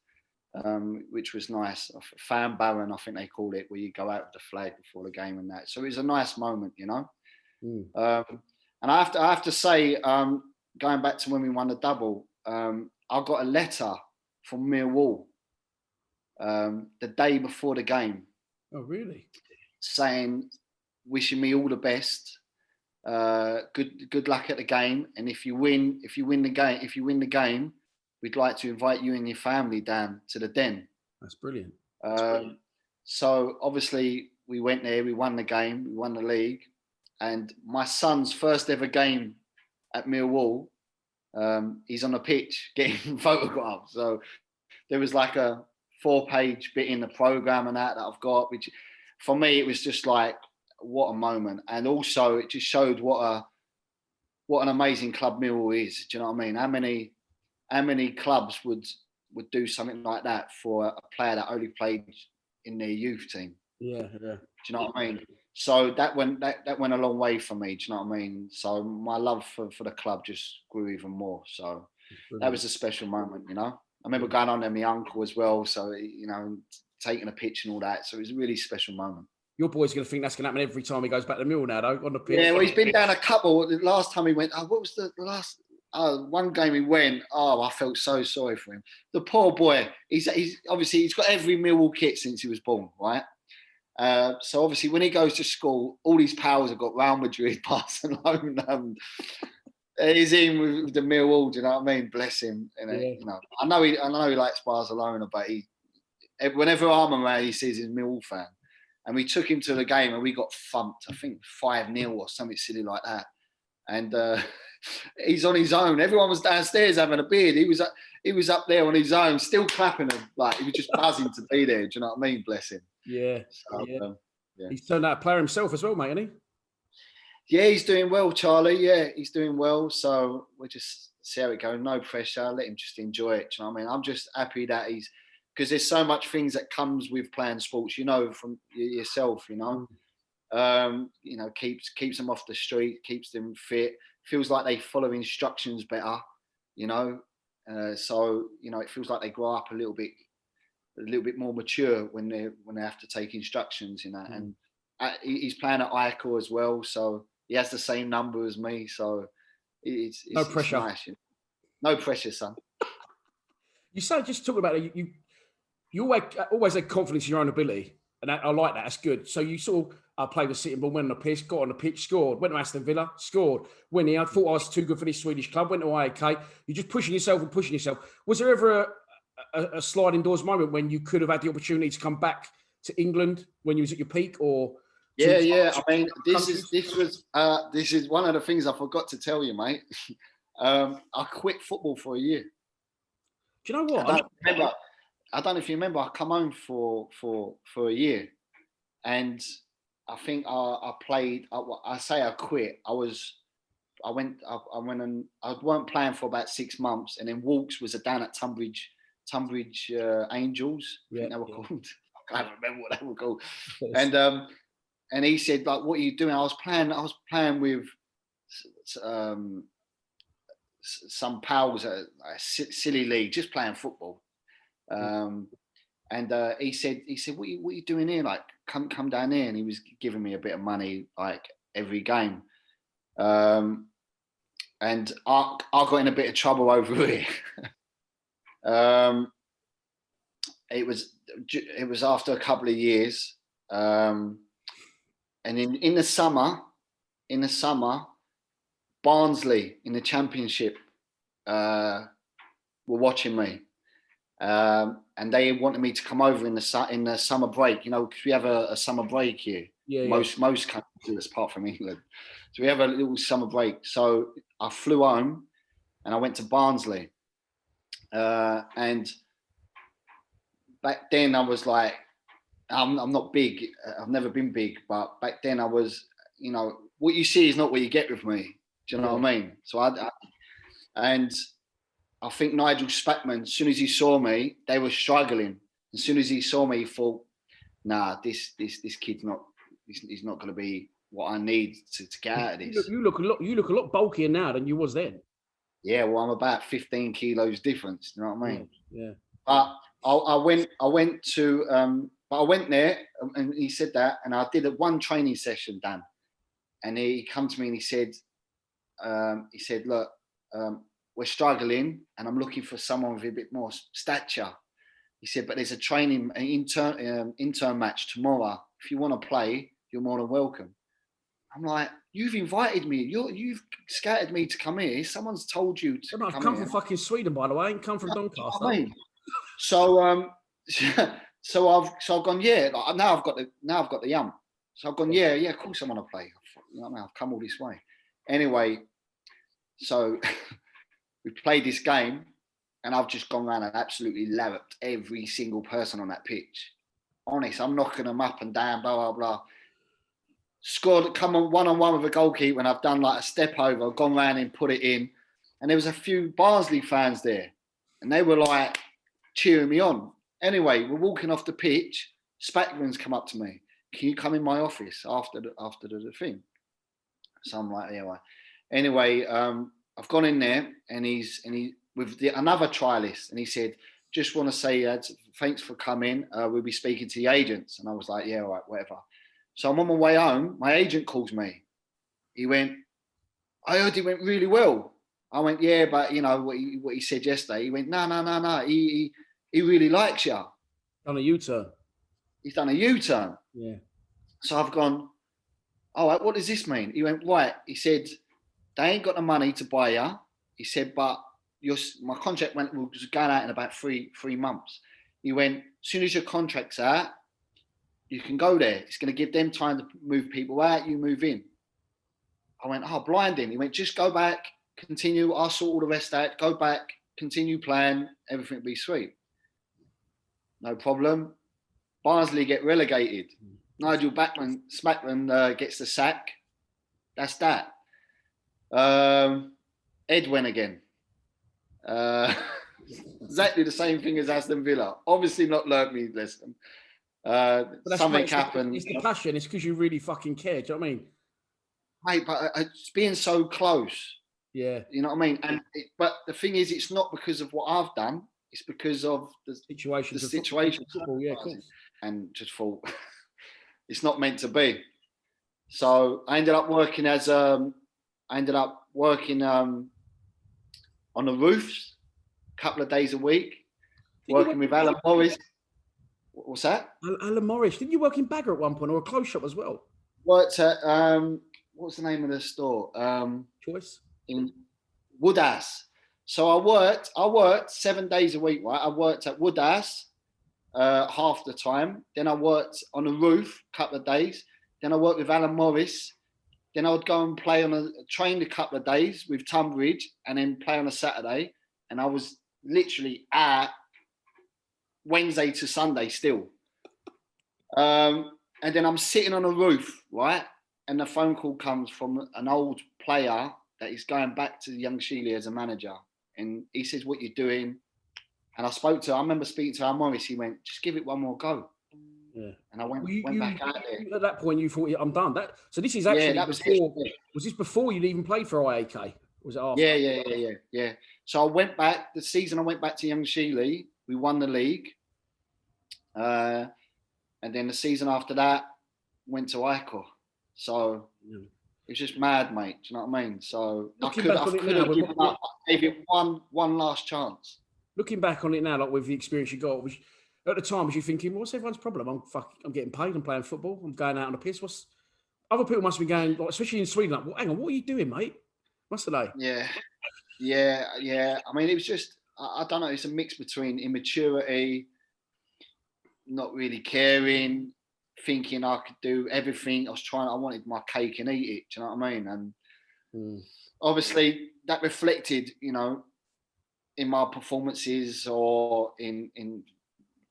which was nice. Fan baron, I think they call it, where you go out with the flag before the game and that. So it was a nice moment, you know. And I have to say, going back to when we won the double, I got a letter from Millwall the day before the game. Oh, really? Saying, wishing me all the best. Good luck at the game, and if you win the game, we'd like to invite you and your family down to the Den. That's brilliant. So obviously we went there, we won the game, we won the league, and my son's first ever game at Millwall, he's on the pitch getting photographed. So there was like a 4-page bit in the programme and that I've got, which for me it was just like, what a moment. And also it just showed what an amazing club Millwall is. Do you know what I mean? How many clubs would do something like that for a player that only played in their youth team? Yeah. Do you know what I mean? So that went a long way for me. Do you know what I mean? So my love for the club just grew even more. So that was a special moment, you know. I remember going on there, my uncle as well. So, you know, taking a picture and all that. So it was a really special moment. Your boy's going to think that's going to happen every time he goes back to Millwall now, though, on the pitch. Yeah, well, he's been down a couple. The last time he went, what was the last? One game he went. Oh, I felt so sorry for him. The poor boy. He's obviously he's got every Millwall kit since he was born, right? So obviously when he goes to school, all these pals have got Real Madrid, Barcelona. He's in with the Millwall. Do you know what I mean? Bless him. You know, I know he likes Barcelona, but whenever I'm around, he says he's a Millwall fan. And we took him to the game and we got thumped, I think 5-0 or something silly like that. And he's on his own. Everyone was downstairs having a beard. He was up there on his own, still clapping them. Like he was just buzzing to be there. Do you know what I mean? Bless him. Yeah. So, yeah. He's turned out a player himself as well, mate, isn't he? Yeah, he's doing well, Charlie. Yeah, he's doing well. So we'll just see how it goes. No pressure. Let him just enjoy it. Do you know what I mean? I'm just happy that because there's so much things that comes with playing sports, you know, from yourself, you know. You know, keeps them off the street, keeps them fit. Feels like they follow instructions better, you know. So you know, it feels like they grow up a little bit more mature when they have to take instructions, you know. And he's playing at ICOR as well, so he has the same number as me. So it's no pressure. It's nice, you know? No pressure, son. You say just talking about it, you always had confidence in your own ability, and I like that. That's good. So you sort of played with Sitting Bull, went on the pitch, got on the pitch, scored. Went to Aston Villa, scored. Went here, I thought I was too good for this Swedish club. Went to IAK. You're just pushing yourself and pushing yourself. Was there ever a sliding doors moment when you could have had the opportunity to come back to England when you was at your peak, or? Yeah. I mean, this is one of the things I forgot to tell you, mate. I quit football for a year. Do you know what? I don't know if you remember. I come home for a year, and I think I played. I say I quit. I went and I weren't playing for about 6 months, and then Walks was down at Tunbridge Tunbridge Angels, I think they were called. I can't remember what they were called. And he said, like, what are you doing? I was playing with some pals at a silly league, just playing football. And he said, what are you doing here? Like, come down here. And he was giving me a bit of money, like, every game. And I got in a bit of trouble over it. It was after a couple of years. And in the summer, Barnsley in the Championship were watching me, and they wanted me to come over in the summer break. You know, because we have a summer break here. Most countries do this, apart from England. So we have a little summer break. So I flew home, and I went to Barnsley, and back then I was like, I'm not big. I've never been big, but back then I was, you know, what you see is not what you get with me. Do you know what I mean? So I think Nigel Spackman, as soon as he saw me, they were struggling. As soon as he saw me, he thought, nah, this kid's not, he's not going to be what I need to get out of this. You look a lot bulkier now than you was then. Yeah, well, I'm about 15 kilos difference. You know what I mean? Yeah. But I went there, and he said that, and I did one training session, Dan, and he come to me and he said, look, we're struggling, and I'm looking for someone with a bit more stature. He said, but there's an intern match tomorrow. If you want to play, you're more than welcome. I'm like, you've invited me. You've scouted me to come here. Someone's told you to come I've come from fucking Sweden, by the way. I ain't come from Doncaster. I mean, so I've gone, yeah. Like, now I've got the yump. So I've gone, yeah. Of course I want to play. You know what I mean? I've come all this way. Anyway, so we played this game, and I've just gone around and absolutely larruped every single person on that pitch. Honest, I'm knocking them up and down, blah, blah, blah. Scored, come on one-on-one with a goalkeeper, and I've done like a step over, gone round and put it in. And there was a few Barnsley fans there, and they were like cheering me on. Anyway, we're walking off the pitch. Spackman's come up to me. Can you come in my office after the thing? So I'm like, yeah, right. Anyway, I've gone in there, and he's with another trialist, and he said, just want to say thanks for coming. We'll be speaking to the agents. And I was like, yeah, all right, whatever. So I'm on my way home. My agent calls me. He went, I heard it went really well. I went, yeah, but you know what he said yesterday. He went, no. He really likes you. Done a U-turn. He's done a U-turn. Yeah. So I've gone, all right, what does this mean? He went, right. He said, they ain't got the money to buy you. He said, but my contract was going out in about three months. He went, as soon as your contract's out, you can go there. It's going to give them time to move people out. You move in. I went, blinding. He went, just go back, continue. I'll sort all the rest out. Go back, continue playing. Everything will be sweet. No problem. Barnsley get relegated. Nigel Spackman gets the sack. That's that. Ed went again. Exactly the same thing as Aston Villa. Obviously not learnt me lesson. Something happened. It's the passion. It's because you really fucking care. Do you know what I mean? Mate, but it's being so close. Yeah. You know what I mean? But the thing is, it's not because of what I've done. It's because of the situation. Football, yeah, of course. And just thought it's not meant to be. So I ended up working on the roofs a couple of days a week, working with Alan Morris. What's that? Alan Morris. Didn't you work in Bagger at one point, or a clothes shop as well? Worked at what's the name of the store? Choice in Woodhouse. So I worked 7 days a week. Right, I worked at Woodhouse half the time. Then I worked on a roof a couple of days. Then I worked with Alan Morris. Then I would go and play train a couple of days with Tunbridge, and then play on a Saturday. And I was literally at Wednesday to Sunday still. And then I'm sitting on a roof, right? And the phone call comes from an old player that is going back to Young Sheeley as a manager. And he says, what you doing? And I remember speaking to Al Morris. He went, "Just give it one more go." Yeah. And I went Well, back out there. at that point, you thought, I'm done. So this is Yeah, actually that was before. it. Was this before you'd even played for IAK? Was it after? Yeah. So I went back. The season I went back to Young Shealy, we won the league. And then the season after that, went to Icor. So it was just mad, mate. Do you know what I mean? So I could have given up. I gave it one last chance. Looking back on it now, like with the experience you got, at the time, was you thinking, what's everyone's problem? I'm getting paid. I'm playing football. I'm going out on the piss. Other people must be going, like, especially in Sweden, like, well, hang on, what are you doing, mate? What's the day? Yeah. I mean, it was just, I don't know. It's a mix between immaturity, not really caring, thinking I could do everything. I wanted my cake and eat it. Do you know what I mean? And obviously that reflected, in my performances or in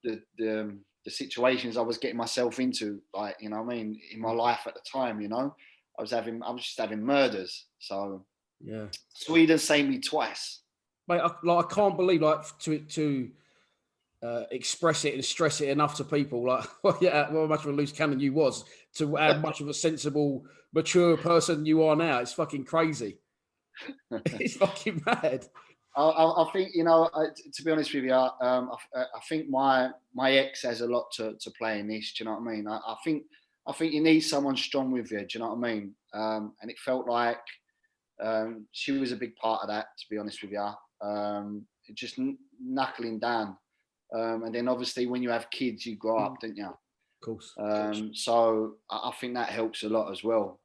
the situations I was getting myself into, like, you know what I mean, in my life at the time, I was just having murders. So yeah, Sweden saved me twice. Mate, I can't believe, like, to express it and stress it enough to people, like, how much of a loose cannon you was, to how much of a sensible, mature person you are now. It's fucking crazy. It's fucking mad. I think, to be honest with you, I think my ex has a lot to play in this. Do you know what I mean? I think you need someone strong with you. Do you know what I mean? And it felt like she was a big part of that. To be honest with you, just knuckling down. And then obviously when you have kids, you grow up, don't you? Of course. So I think that helps a lot as well.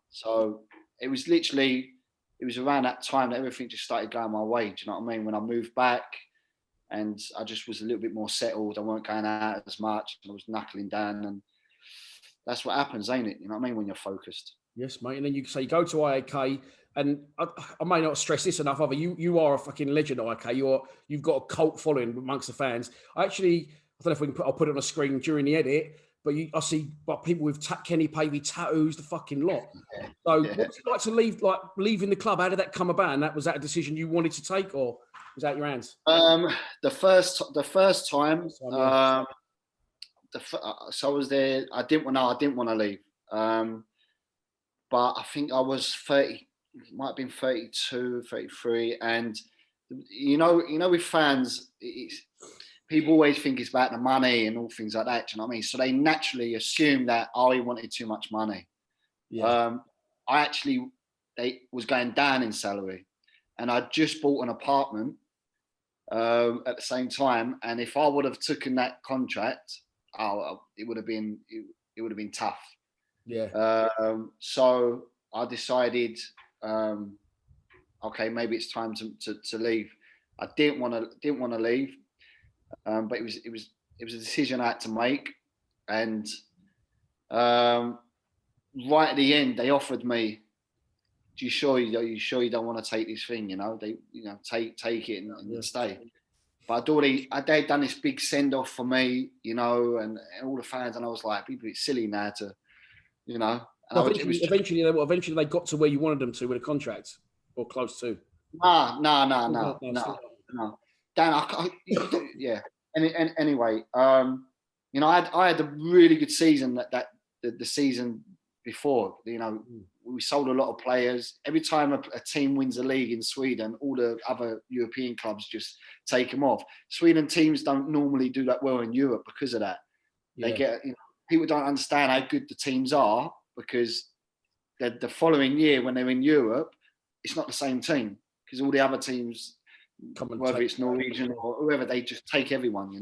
So it was literally. It was around that time that everything just started going my way. Do you know what I mean? When I moved back and I just was a little bit more settled. I weren't going out as much. I was knuckling down, and that's what happens, ain't it? You know what I mean? When you're focused. Yes, mate. And then you go to IAK, and I may not stress this enough, either. You are a fucking legend at IAK. You've got a cult following amongst the fans. I don't know if I'll put it on a screen during the edit, but I see people with Kenny Pavey tattoos, the fucking lot. So what's it like to leaving the club? How did that come about? And was that a decision you wanted to take, or was that your hands? The first time, so I was there. I didn't want to leave. But I think I was 30, might have been 32, 33. And, with fans, people always think it's about the money and all things like that. Do you know what I mean? So they naturally assume that, he wanted too much money. Yeah. They was going down in salary, and I just bought an apartment at the same time. And if I would have taken that contract, it would have been tough. Yeah. So I decided, okay, maybe it's time to leave. I didn't want to leave, but it was a decision I had to make. And right at the end, they offered me, "Do you sure you don't want to take this thing? Take it and stay." But they'd done this big send off for me, and all the fans, and I was like, people, it's silly now to. Eventually they got to where you wanted them to with a contract, or close to. No. Dan, yeah. Anyway, I had a really good season the season before. We sold a lot of players. Every time a team wins a league in Sweden, all the other European clubs just take them off. Sweden teams don't normally do that well in Europe because of that. They get, people don't understand how good the teams are, because the following year when they're in Europe, it's not the same team, because all the other teams, whether it's Norwegian or whoever, they just take everyone,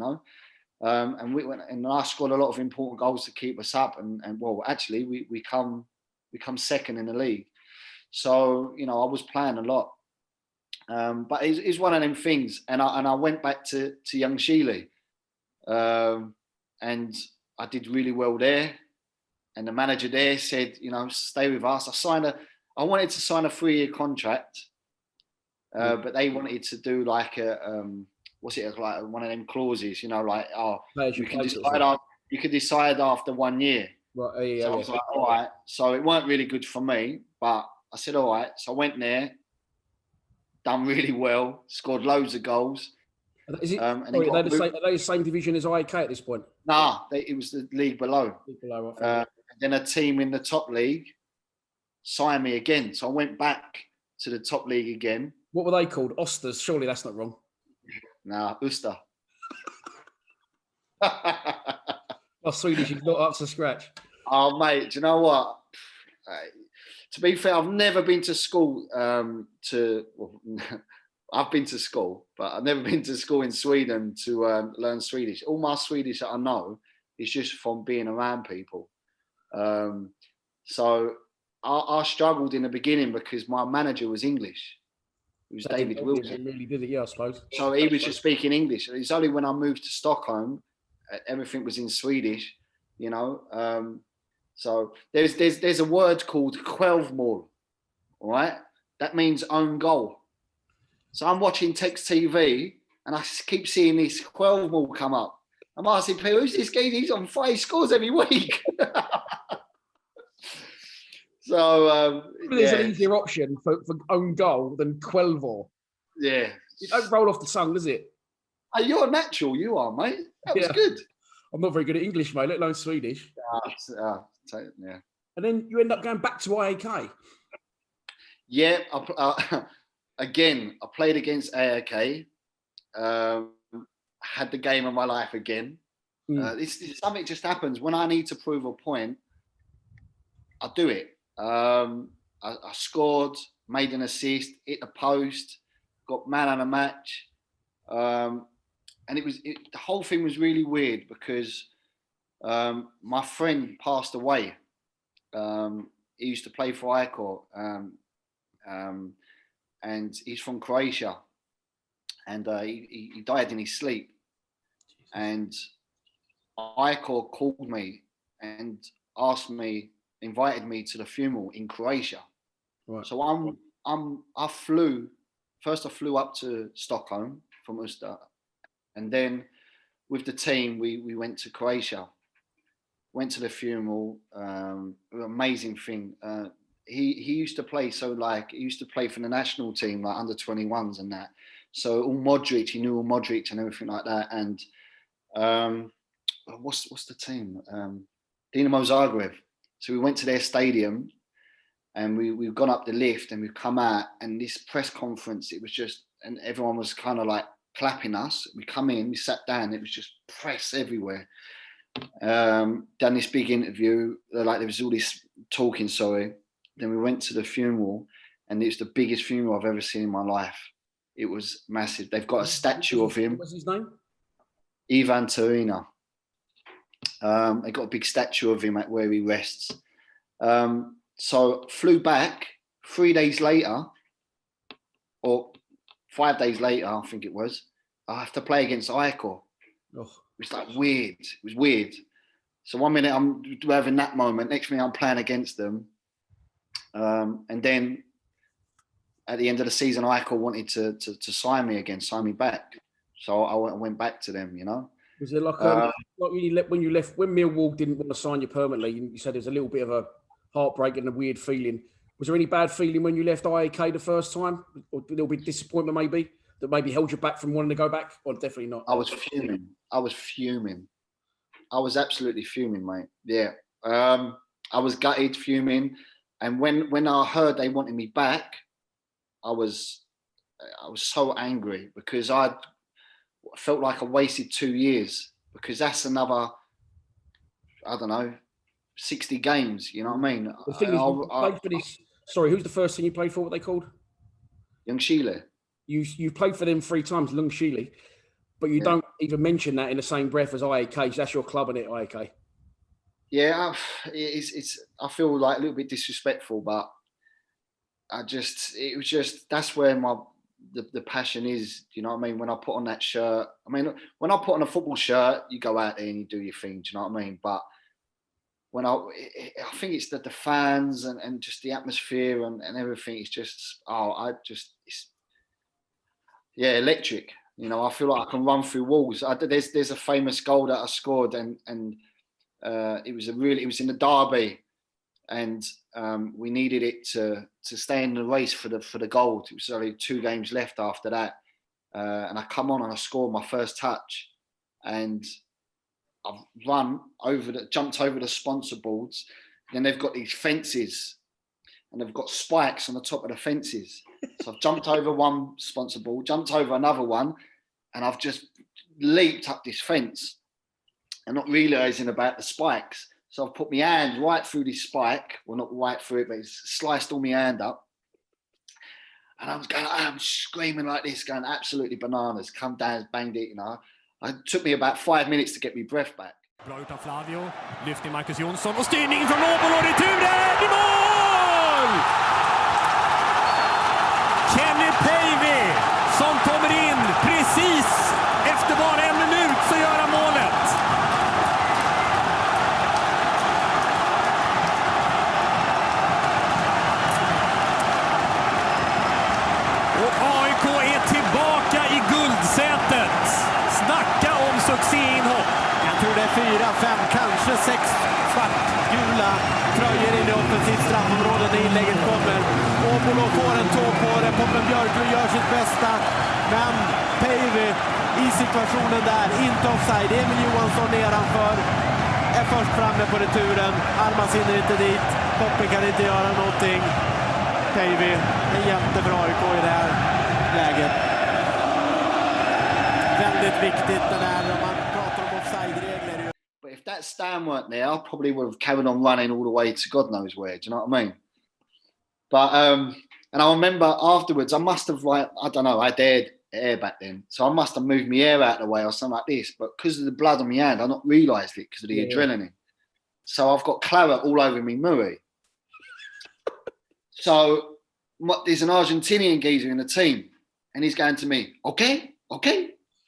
and we went, and I scored a lot of important goals to keep us up, and well, actually we come second in the league. So I was playing a lot, but it's one of them things, and I went back to Young Shealy, and I did really well there. And the manager there said, stay with us. I wanted to sign a 3-year contract, but they wanted to do like like one of them clauses, like, you can decide after 1 year. Right. So I was like, all right. So it weren't really good for me, but I said, all right. So I went there, done really well, scored loads of goals. Is it? And he Sorry, got moved. are they the same division as IK at this point? Nah, it was the league below. Below, And then a team in the top league signed me again, so I went back to the top league again. What were they called? Osters? Surely that's not wrong. Nah, Uster. My Swedish is not up to scratch. Oh, mate, do you know what? To be fair, I've never been to school I've been to school, but I've never been to school in Sweden to learn Swedish. All my Swedish that I know is just from being around people. So I struggled in the beginning because my manager was English. It was David Wilson. Really did it, yeah, I suppose. So he was just speaking English. It's only when I moved to Stockholm, everything was in Swedish, you know. So there's a word called självmål, all right? That means own goal. So I'm watching Text TV and I keep seeing this självmål come up. I'm asking people, who's this guy? He's on 5 scores every week. So there's an easier option for own goal than självmål. Yeah. It don't roll off the tongue, does it? Oh, you're natural, you are, mate. That was good. I'm not very good at English, mate, let alone Swedish. Yeah. And then you end up going back to IAK. Yeah, again, I played against AAK. Had the game of my life again. This something just happens when I need to prove a point. I do it. I scored, made an assist, hit the post, got man of the match, and the whole thing was really weird because my friend passed away. He used to play for Icor, and he's from Croatia, and he died in his sleep. And Icor called me and invited me to the funeral in Croatia. Right. So I flew up to Stockholm from Uster, and then with the team we went to Croatia, went to the funeral. Amazing thing. He used to play, he used to play for the national team, like under 21s and that. So he knew all Modric and everything like that. And what's the team? Dinamo Zagreb. So we went to their stadium, and we've gone up the lift, and we've come out, and this press conference, it was just, and everyone was kind of like clapping us. We come in, we sat down, it was just press everywhere. Done this big interview, there was all this talking, Then we went to the funeral, and it's the biggest funeral I've ever seen in my life. It was massive. They've got a statue of him. What's his name? Ivan Turina. They got a big statue of him at where he rests. So flew back 3 days later, or 5 days later, I think it was. I have to play against Icor. Oh. It was like weird. It was weird. So 1 minute I'm having that moment. Next minute I'm playing against them. And then at the end of the season, Icor wanted to sign me again, sign me back. So I went back to them, you know. Was there like when you left, when Millwall didn't want to sign you permanently, you said there's a little bit of a heartbreak and a weird feeling. Was there any bad feeling when you left IAK the first time? Or a little bit of disappointment maybe, that maybe held you back from wanting to go back? Or definitely not? I was fuming. I was absolutely fuming, mate. Yeah. I was gutted, fuming. And when I heard they wanted me back, I was so angry because I felt like I wasted 2 years, because that's another, I don't know, 60 games. You know what I mean? The thing is, you played for this. Sorry, who's the first thing you played for? What they called? Ljungskile. You played for them 3 times, Ljungskile, but you don't even mention that in the same breath as IAK. So that's your club, isn't it, IAK? Yeah, I feel like a little bit disrespectful, but that's where the passion is. Do you know what I mean? When I put on that shirt, when I put on a football shirt, you go out there and you do your thing. Do you know what I mean? But when I think it's the fans and just the atmosphere and everything. It's just electric. You know, I feel like I can run through walls. There's a famous goal that I scored, and it was in the derby, and we needed it to stay in the race for the gold. It was only 2 games left after that, and I come on and I score my first touch, and I've jumped over the sponsor boards. Then they've got these fences, and they've got spikes on the top of the fences. So I've jumped over one sponsor board, jumped over another one, and I've just leaped up this fence and not realising about the spikes. So I've put my hand right through this spike. Well, not right through it, but it's sliced all my hand up. And I'm screaming like this, going absolutely bananas. Come down, banged it, you know. It took me about 5 minutes to get my breath back. Bra utav Flavio, lyfter Marcus Jonsson och styrningen från Åbol och returen i mål! Kenny Pavey som kommer in precis efter bara en minut så gör han målet. Och AIK är tillbaka i guldsätet. Snacka om succéinhopp. Jag tror det är 4, 5, kanske 6 svartgula tröjor in i offensivt straffområde när inlägget kommer. Åbolo får en tå på det. Poppen Björklund gör sitt bästa. Men Pavey i situationen där, inte offside. Emil Johansson nedanför. Är först framme på returen. Almas hinner inte dit. Poppen kan inte göra någonting. Pavey är jättebra AIK i det här läget. Väldigt viktigt det där när man pratar om offside-regler. But if that stand weren't there, I probably would have carried on running all the way to God knows where. Do you know what I mean? But and I remember afterwards, I must have I don't know, I dared air back then, so I must have moved my hair out of the way or something like this. But because of the blood on my hand, I not realised it because of the adrenaline. So I've got claret all over me Murray. So there's an Argentinian geezer in the team, and he's going to me, okay.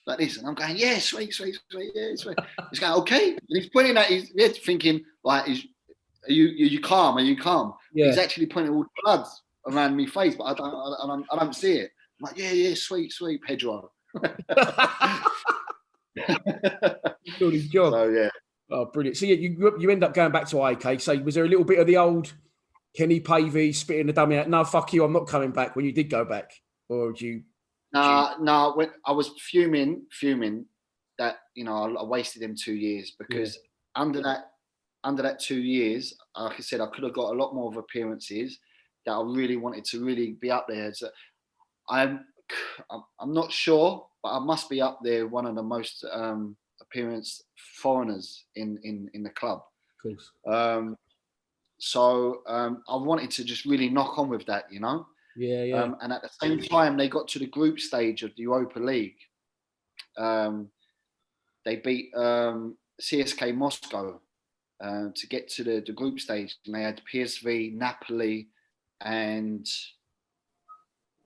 Like this, and I'm going, yeah, sweet, yeah, sweet. He's going, okay, and he's pointing at his head, thinking, like, are you calm? Are you calm? Yeah. He's actually pointing all the blood around my face, but I don't see it. I'm like, yeah, sweet, Pedro. He's doing his job. So yeah. Oh, brilliant. So you end up going back to IK. So was there a little bit of the old Kenny Pavey spitting the dummy out? No, fuck you, I'm not coming back. When you did go back, or did you? No. When I was fuming that I wasted them 2 years because under that 2 years, like I said, I could have got a lot more of appearances that I really wanted to really be up there. So I'm not sure, but I must be up there, one of the most appearance foreigners in the club. Of course. So I wanted to just really knock on with that, you know. Yeah. And at the same time, they got to the group stage of the Europa League. They beat CSK Moscow to get to the group stage, and they had PSV, Napoli, and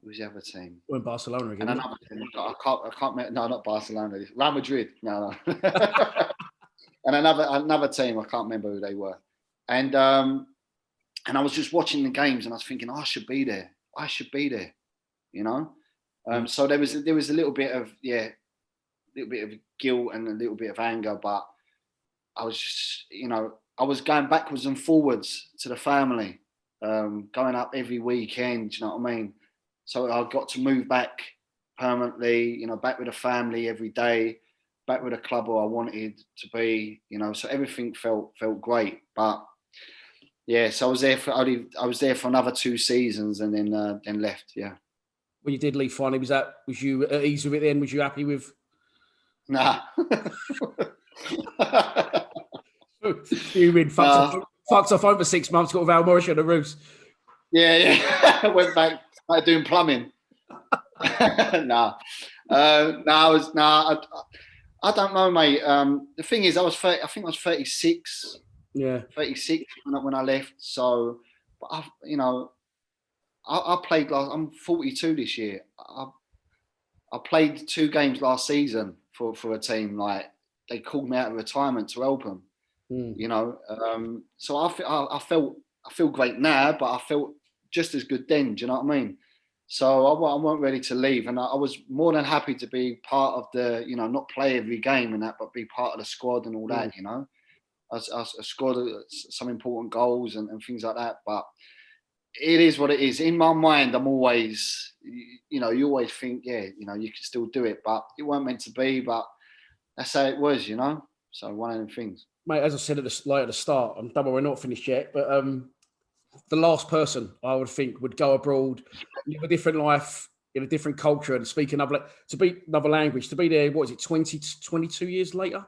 who was the other team? Well, Barcelona again. And another team. I can't remember. No, not Barcelona. Real Madrid. No. And another team. I can't remember who they were. And I was just watching the games, and I was thinking, I should be there. You know. So there was a little bit of guilt and a little bit of anger, but I was just, I was going backwards and forwards to the family, going up every weekend. You know what I mean? So I got to move back permanently, back with the family every day, back with the club where I wanted to be, So everything felt great, but. Yeah, so I was there for another 2 seasons and then left. Yeah. When you did leave finally, was you at ease with it then? Was you happy with? Nah. You fucked off home for 6 months, got Val Morris on the roofs. Yeah. Went back, started doing plumbing. I don't know, mate. The thing is, I think I was 36. Yeah, 36 when I left. So, but I played I'm 42 this year. I played 2 games last season for a team. Like they called me out of retirement to help them. So I feel great now, but I felt just as good then. Do you know what I mean? So I wasn't ready to leave, and I was more than happy to be part of the, not play every game and that, but be part of the squad and all that. I scored some important goals and things like that, but it is what it is. In my mind, I'm always, you always think, yeah, you can still do it, but it weren't meant to be. But that's how it was, So one of them things. Mate, as I said at the start, I'm double. We're not finished yet, but the last person I would think would go abroad, live a different life in a different culture, and speak another language, to be there. What is it, 22 years later?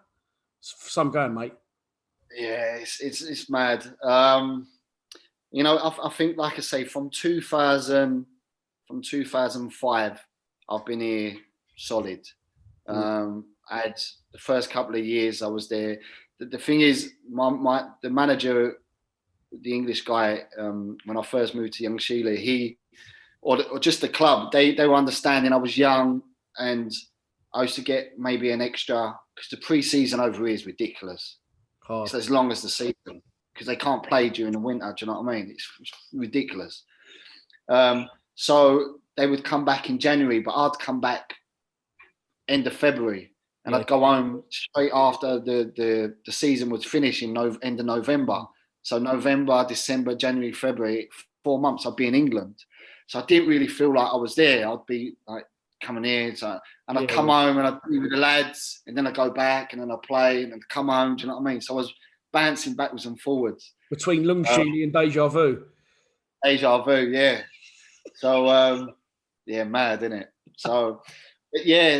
Some going, mate. Yeah, it's mad. I think, like I say, from 2005, I've been here solid. I had the first couple of years I was there. The thing is, the manager, the English guy, when I first moved to Young Sheila, or just the club, they were understanding I was young, and I used to get maybe an extra, because the pre-season over here is ridiculous. It's as long as the season, because they can't play during the winter. Do you know what I mean? It's ridiculous. So they would come back in January, but I'd come back end of February, and I'd go home straight after the season was finishing, end of November. So November, December, January, February, 4 months I'd be in England. So I didn't really feel like I was there. I'd be like coming here, and I'd come home and I'd be with the lads, and then I'd go back and then I'd play and then come home. Do you know what I mean? So I was bouncing backwards and forwards. Between Lungshili and Deja Vu. Deja Vu, yeah. So, mad, isn't it? So,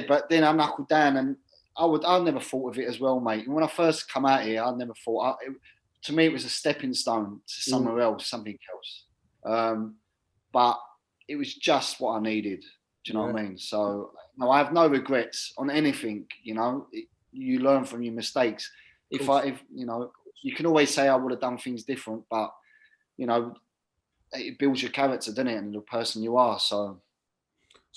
but then I knuckled down, and I never thought of it as well, mate. And when I first come out here, I never thought, to me, it was a stepping stone to somewhere else, something else. But it was just what I needed. Do you know what I mean? So, no, I have no regrets on anything. You learn from your mistakes. If you can always say I would have done things different, but it builds your character, doesn't it, and the person you are. So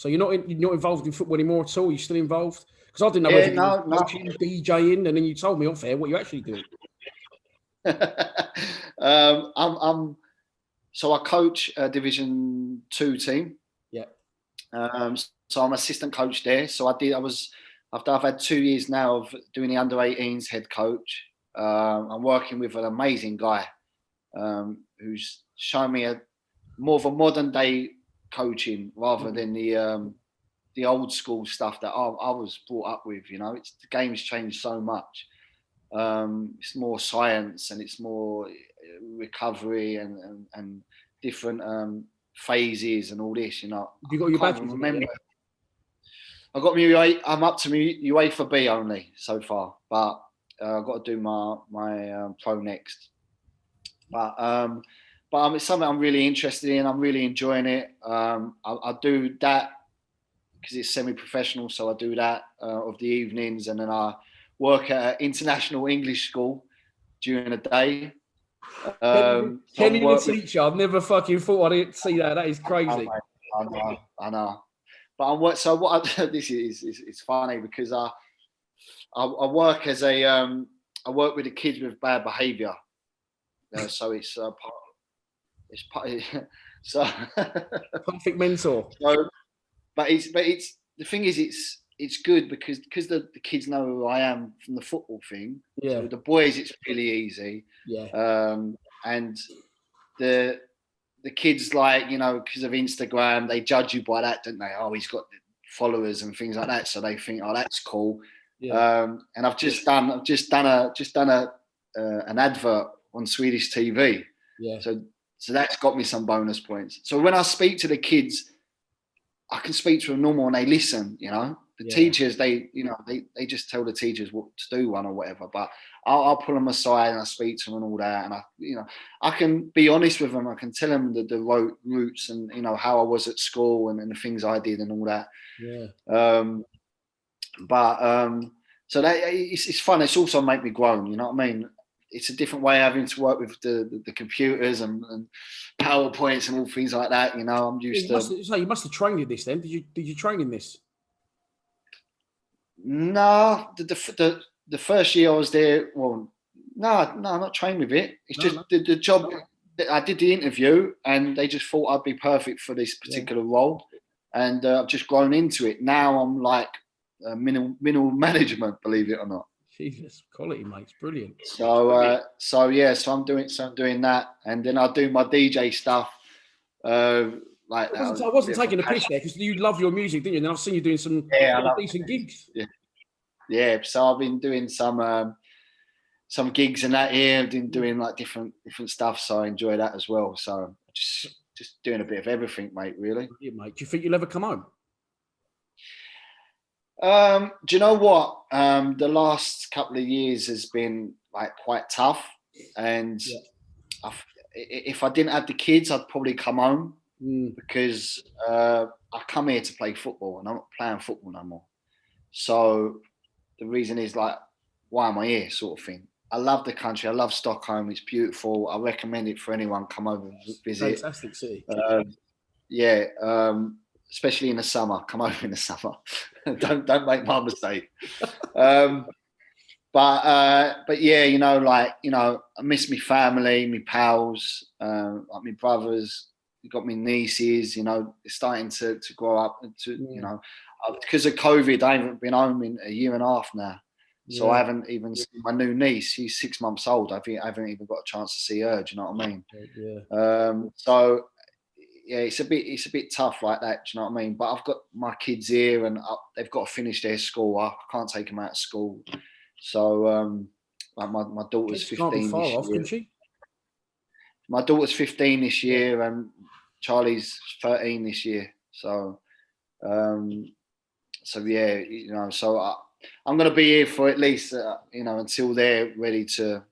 you're not involved in football anymore at all? You're still involved? Because I didn't know whether you were coaching, DJing, and then you told me off air what you actually do. So I coach a Division 2 team. Yeah. So I'm assistant coach there. So I've had 2 years now of doing the under-18s head coach. I'm working with an amazing guy who's shown me more of a modern day coaching rather than the old school stuff that I was brought up with. The game's changed so much. It's more science, and it's more recovery and different phases and all this. You got your badges? Remember, I got me. I'm up to me UEFA B only so far, but I've got to do my pro next. But it's something I'm really interested in. I'm really enjoying it. I do that because it's semi-professional, so I do that of the evenings, and then I work at an international English school during the day. Kenny the teacher. I've never fucking thought I'd see that. That is crazy. I know. But so what I do, this is it's funny because I work as I work with the kids with bad behaviour. So it's so perfect mentor. So, but it's the thing is it's good because the kids know who I am from the football thing. Yeah. So with the boys, it's really easy. Yeah. And the kids, like, because of Instagram, they judge you by that, don't they? Oh, he's got followers and things like that, so they think, oh, that's cool. Yeah. And I've just done an advert on Swedish TV. Yeah. So that's got me some bonus points. So when I speak to the kids, I can speak to them normal and they listen. The teachers, they just tell the teachers what to do, or whatever. But I'll pull them aside and I speak to them and all that. And I can be honest with them. I can tell them the roots and how I was at school and the things I did and all that. Yeah. So that it's fun. It's also made me grown. You know what I mean? It's a different way of having to work with the computers and PowerPoints and all things like that. I'm used to. You must have trained in this then. Did you train in this? No, the first year I was there. Well, no, I'm not trained with it. It's just the job. I did the interview, and they just thought I'd be perfect for this particular role, and I've just grown into it. Now I'm like middle management, believe it or not. Jesus, quality, mate. It's brilliant. So I'm doing that, and then I do my DJ stuff like that. I wasn't taking a piss there because you love your music, didn't you? And then I've seen you doing some decent gigs. Yeah. So I've been doing some gigs and that here. I've been doing like different stuff. So I enjoy that as well. So just doing a bit of everything, mate. Really. Yeah, mate. Do you think you'll ever come home? Do you know what? The last couple of years has been like quite tough, and if I didn't have the kids, I'd probably come home because I come here to play football, and I'm not playing football no more. So the reason is like, why am I here, sort of thing. I love the country. I love Stockholm. It's beautiful. I recommend it for anyone. Come over and visit. Fantastic city. Especially in the summer. Come over in the summer. don't make my mistake. But yeah, I miss my family, my pals, like my brothers. You got my nieces. They're starting to grow up. Because of COVID, I haven't been home in a year and a half now. So I haven't even seen my new niece. She's 6 months old. I haven't even got a chance to see her. Do you know what I mean? Yeah. So yeah, it's a bit tough like that. Do you know what I mean? But I've got my kids here, and they've got to finish their school. I can't take them out of school. So like my daughter's 15 can't be far this off, year. can she? My daughter's 15 this year, and Charlie's 13 this year. So yeah, so I'm going to be here for at least, until they're ready to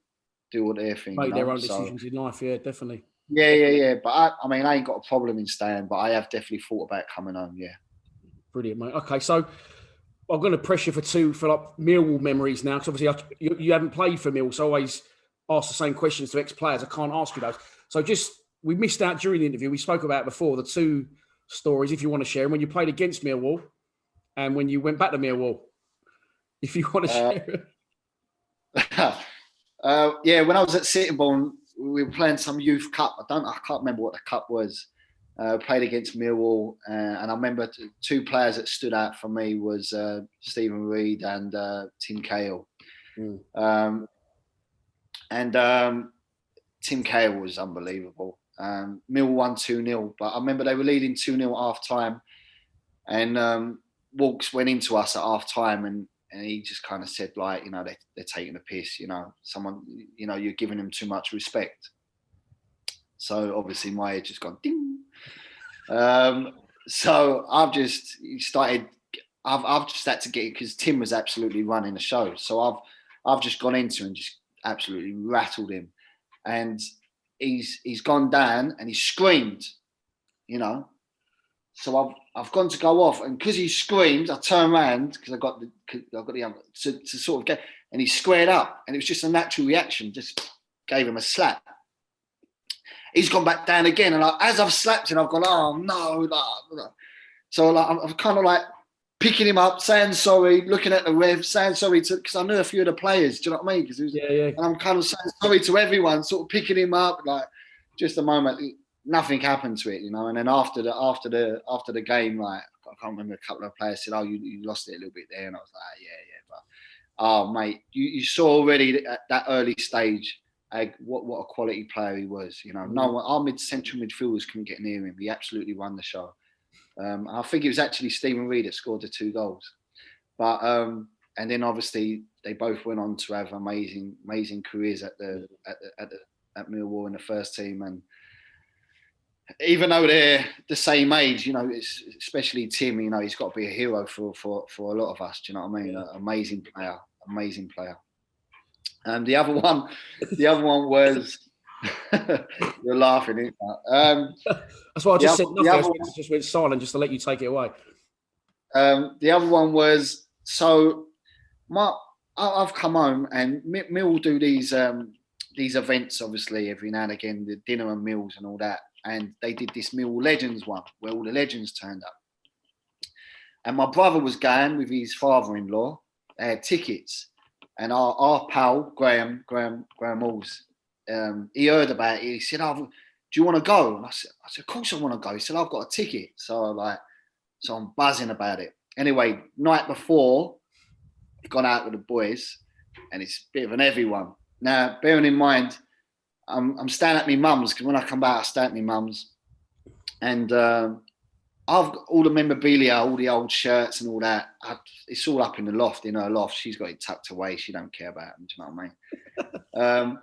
do what they're thinking. Make their own decisions in life, yeah, definitely. Yeah. But I ain't got a problem in staying, but I have definitely thought about coming home, yeah. Brilliant, mate. Okay, so I'm going to press you for like Millwall memories now, because obviously you haven't played for Millwall, so I always ask the same questions to ex-players. I can't ask you those. So we missed out during the interview. We spoke about before the two stories, if you want to share them, when you played against Millwall and when you went back to Millwall. If you want to share it. Yeah, when I was at Sittingbourne, we were playing some youth cup. I can't remember what the cup was. Played against Millwall, and I remember two players that stood out for me was Stephen Reid and Tim Cahill. Tim Cahill was unbelievable. Millwall won 2-0, but I remember they were leading 2-0 at half time, and Walks went into us at half time, and he just kind of said, like, they're taking a piss, someone, you're giving them too much respect. So obviously my head just gone ding. So I've just had to get it, because Tim was absolutely running the show. So I've just gone into and just absolutely rattled him, and he's gone down and he screamed, So I've gone to go off, and because he screamed, I turned around because I got the other to sort of get, and he squared up, and it was just a natural reaction. Just gave him a slap. He's gone back down again, and as I've slapped him, I've gone, oh no! So I'm kind of like picking him up, saying sorry, looking at the ref, saying sorry because I knew a few of the players. Do you know what I mean? And I'm kind of saying sorry to everyone, sort of picking him up, like just a moment. Nothing happened to it, And then after the game, like, I can't remember, a couple of players said, "Oh, you lost it a little bit there," and I was like, "Yeah." But oh, mate, you saw already at that early stage what a quality player he was. No one, our central midfielders couldn't get near him. He absolutely won the show. I think it was actually Stephen Reid that scored the 2 goals. But and then obviously they both went on to have amazing careers at Millwall in the first team. And even though they're the same age, especially Tim, he's got to be a hero for a lot of us. Do you know what I mean? Yeah. Amazing player. And the other one was you're laughing, isn't you? That's why I just said nothing. I just went silent just to let you take it away. The other one was, so I've come home, and Mill do these events, obviously, every now and again, the dinner and meals and all that. And they did this Mill Legends one where all the legends turned up. And my brother was going with his father-in-law. They had tickets. And our pal, Graham Halls, he heard about it. He said, "Oh, do you want to go?" And I said, "Of course I want to go." He said, "I've got a ticket." So I'm buzzing about it. Anyway, night before, I've gone out with the boys, and it's a bit of an heavy one. Now, bearing in mind, I'm staying at my mum's, because when I come back, I stay at my mum's. And I've got all the memorabilia, all the old shirts and all that. It's all up in the loft, in her loft. She's got it tucked away. She don't care about them. Do you know what I mean?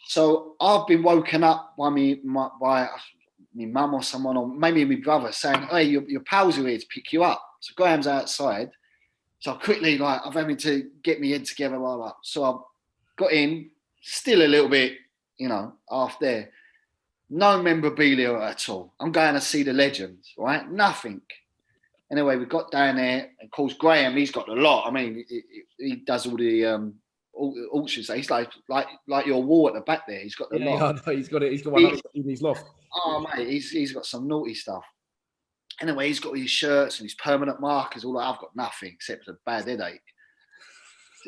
So I've been woken up by my mum or someone, or maybe my brother, saying, "Hey, your pals are here to pick you up." So Graham's outside. So I quickly, I'm having to get my head together, blah, blah. So I got in, still a little bit, half there. No memorabilia at all. I'm going to see the legends, right? Nothing. Anyway, we got down there. Of course, Graham, he's got a lot. I mean, he does all the auctions. He's like your wall at the back there. He's got the lot. Yeah, I know. He's got it. He's got one up in his loft. Oh, mate, he's got some naughty stuff. Anyway, he's got his shirts and his permanent markers. All that. I've got nothing except a bad headache.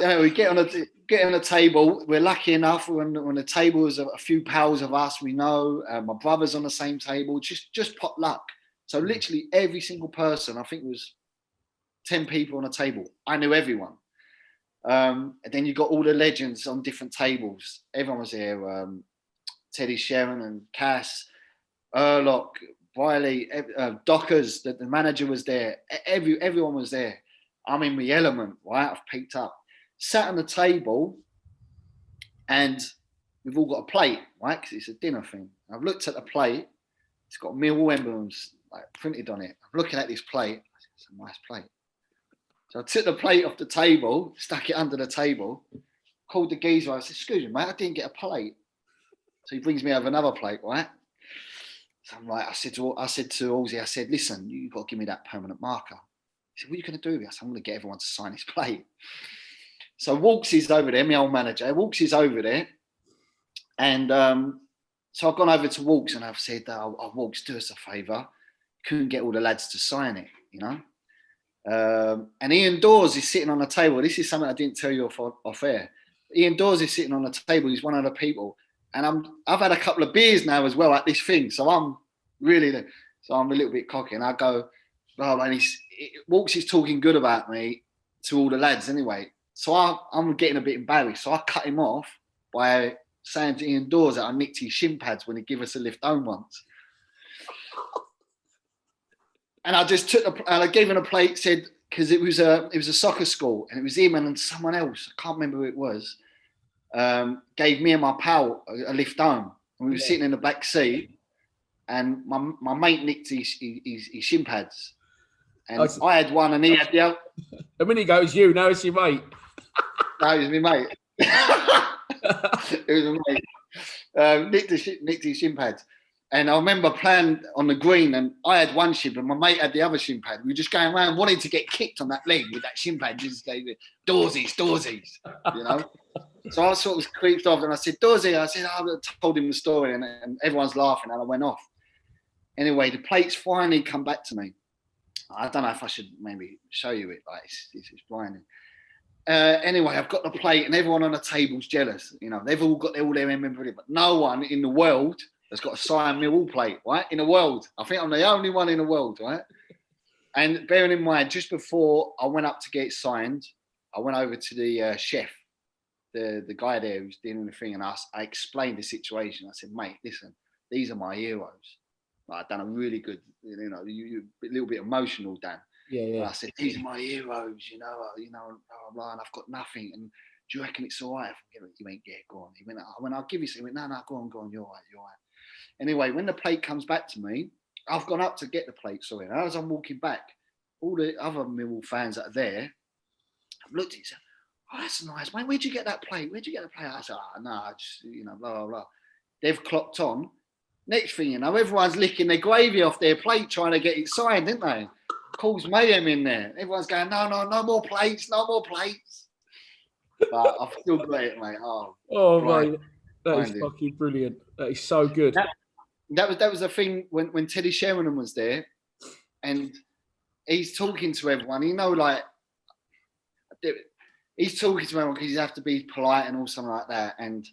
Anyway, we get on a table. We're lucky enough when the table is a few pals of us we know. My brother's on the same table. Just pot luck. So literally every single person, I think it was 10 people on a table. I knew everyone. And then you got all the legends on different tables. Everyone was there. Teddy Sheringham, Cass, Erlock, Wiley, Dockers, the manager was there. Everyone was there. I'm in my element, right? I've peeked up. Sat on the table, and we've all got a plate, right? Because it's a dinner thing. I've looked at the plate. It's got Millwall emblems printed on it. I'm looking at this plate. It's a nice plate. So I took the plate off the table, stuck it under the table, called the geezer. I said, "Excuse me, mate, I didn't get a plate." So he brings me over another plate, right? So I'm like, I said to Halsey, I said, "Listen, you've got to give me that permanent marker." He said, "What are you going to do?" I said, "I'm going to get everyone to sign this plate." So Walks is over there, my old manager. Walks is over there. And so I've gone over to Walks and I've said, Walks, do us a favour. Couldn't get all the lads to sign it, And Ian Dawes is sitting on the table. This is something I didn't tell you off air. Ian Dawes is sitting on the table. He's one of the people. And I've had a couple of beers now as well at this thing. So I'm a little bit cocky. And I go, "Oh, and Walks is talking good about me to all the lads anyway." So I'm getting a bit embarrassed. So I cut him off by saying to Ian Dawes that I nicked his shin pads when he gave us a lift home once. And I just I gave him a plate, said, because it was a soccer school, and it was him and someone else, I can't remember who it was, gave me and my pal a lift home. And we were sitting in the back seat, and my mate nicked his shin pads. And I had one and he had the other. A minute ago it was you, now it's your mate. No, it was my mate. It was my mate. Nicked his shin pads. And I remember playing on the green, and I had one shin pad, my mate had the other shin pad. We were just going around wanting to get kicked on that leg with that shin pad. Just Dawsies, So I sort of creeped off and I said, "Dawsy," I told him the story, and everyone's laughing, and I went off. Anyway, the plates finally come back to me. I don't know if I should maybe show you it. It's blinding. Anyway, I've got the plate, and everyone on the table's jealous. They've all got all their memorabilia, but no one in the world has got a signed Millwall plate, right? In the world. I think I'm the only one in the world, right? And bearing in mind, just before I went up to get it signed, I went over to the chef, the guy there who's dealing with the thing, and I explained the situation. I said, "Mate, listen, these are my heroes. I've done a really good, you're a little bit emotional, Dan." Yeah. I said, "These are my heroes, blah, blah, blah, and I've got nothing. And do you reckon it's all right if I give it?" He went, "Yeah, go on." He went, "I'll give you some." He went, No, go on, you're all right. Anyway, when the plate comes back to me, I've gone up to get the plate, and as I'm walking back, all the other Millwall fans that are there, I've looked at it and said, "Oh, that's nice, mate. Where'd you get that plate? I said, "No, I just, blah, blah, blah." They've clocked on. Next thing everyone's licking their gravy off their plate trying to get it signed, didn't they? Caused mayhem in there. Everyone's going, no more plates, no more plates. But I've still got it, mate. Mate, that is fucking brilliant. That is so good. That was the thing when Teddy Sheringham was there, and he's talking to everyone. He's talking to everyone because you have to be polite and all something like that. And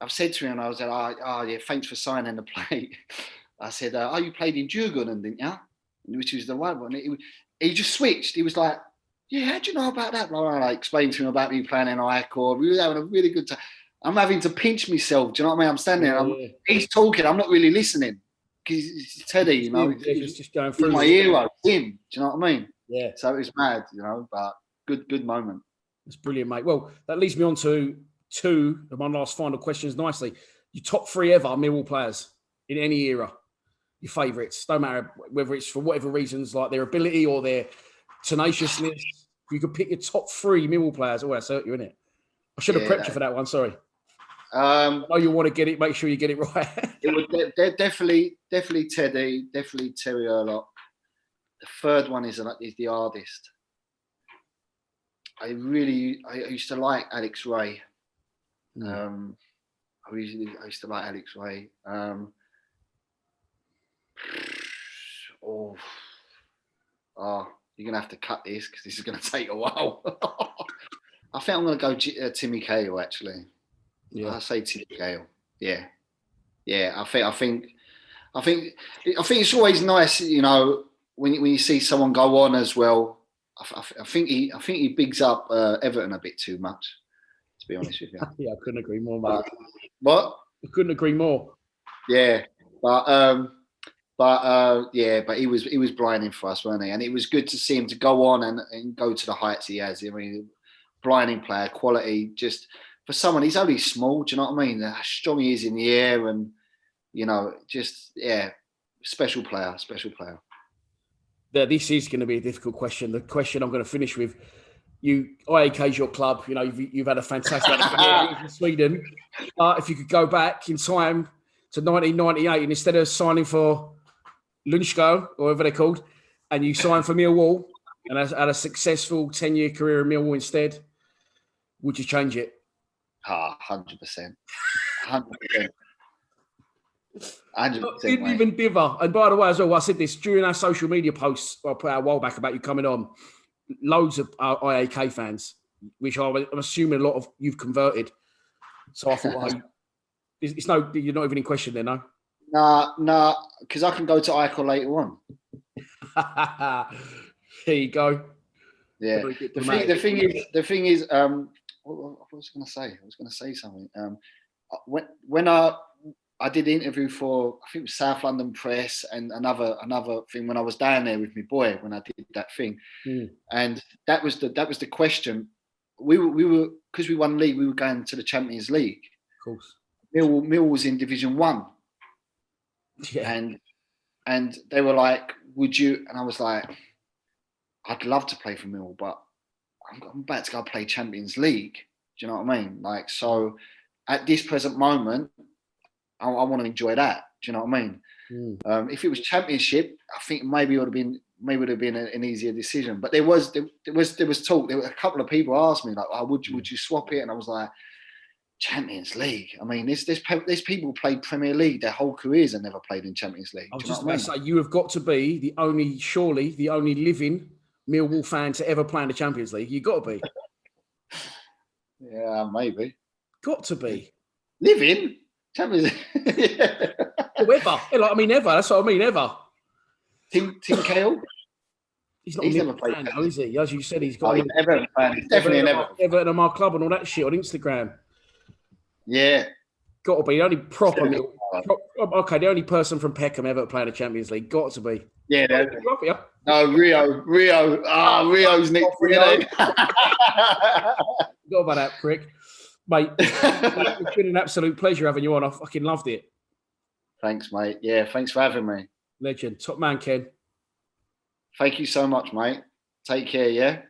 I've said to him, I was like, "Oh yeah, thanks for signing the plate." I said, "You played in Djurgården, didn't you?" Which was the right one. He just switched. He was like, "Yeah, how do you know about that?" I explained to him about me playing in ICOR. We were having a really good time. I'm having to pinch myself. Do you know what I mean? I'm standing there. He's talking. I'm not really listening. he's Teddy, you know. He's just going He's through. my hero. Him. Do you know what I mean? Yeah. So it was mad, you know, but good moment. That's brilliant, mate. Well, that leads me on to two of my last final questions nicely. Your top 3 ever Millwall players in any era. Your favourites. Don't matter whether it's for whatever reasons, like their ability or their tenaciousness. If you could pick your top 3 Millwall players. Oh, that's hurt you, innit? I should have prepped you for that one. Sorry. I know you want to get it. Make sure you get it right. It would definitely Teddy, definitely Terry Urlock. The third one is the hardest. I used to like Alex Ray. I used to like Alex Ray. You're gonna have to cut this because this is gonna take a while. I think I'm gonna go Timmy Cahill actually. Yeah, I say Timmy Cahill. Yeah. I think it's always nice, you know, when you see someone go on as well. I think he bigs up Everton a bit too much, to be honest with you. Yeah, I couldn't agree more, mate. What? I couldn't agree more. Yeah, but he was blinding for us, weren't he? And it was good to see him to go on and go to the heights he has. I mean, blinding player, quality. Just for someone, he's only small. Do you know what I mean? How strong he is in the air, and you know, special player. This is going to be a difficult question. The question I'm going to finish with, IAK's your club. You know, you've had a fantastic year in Sweden. If you could go back in time to 1998 and instead of signing for Lundskog, or whatever they're called, and you signed for Millwall and had a successful 10-year career in Millwall instead, would you change it? 100%. 100%. 100%. Didn't even differ. And by the way, as well, I said this during our social media posts I put out a while back about you coming on. Loads of IAK fans, which I'm assuming a lot of you've converted. So I thought, you're not even in question there, no? Nah, because I can go to ICO later on. There you go. Yeah. The thing is, what was I going to say? I was going to say something. When I did the interview for, I think it was South London Press and another thing when I was down there with my boy when I did that thing, and that was the question. We were because we won the league, we were going to the Champions League. Of course. Mill was in Division 1. Yeah. And they were like, "Would you?" And I was like, "I'd love to play for Mill, but I'm about to go play Champions League." Do you know what I mean? Like, so at this present moment, I want to enjoy that. Do you know what I mean? If it was Championship, I think maybe it would have been an easier decision. But there was talk. There were a couple of people asked me like, "Oh, would you swap it?" And I was like, Champions League. I mean, there's people who played Premier League their whole careers and never played in Champions League. I was just about to say, you have got to be the only living Millwall fan to ever play in the Champions League. You've got to be. Yeah, maybe. Got to be. Living? Champions League. Oh, ever. Ever. That's what I mean, ever. Tim Cahill? He's never played fan, is he? As you said, he's got... he's Everton fan. He's definitely an Everton. Everton and my club and all that shit on Instagram. Yeah. Got to be. The only proper... the only person from Peckham ever playing the Champions League. Got to be. Yeah. No, Rio. Rio's next. Rio. Forgot about that, prick. Mate, it's been an absolute pleasure having you on. I fucking loved it. Thanks, mate. Yeah, thanks for having me. Legend. Top man, Ken. Thank you so much, mate. Take care, yeah?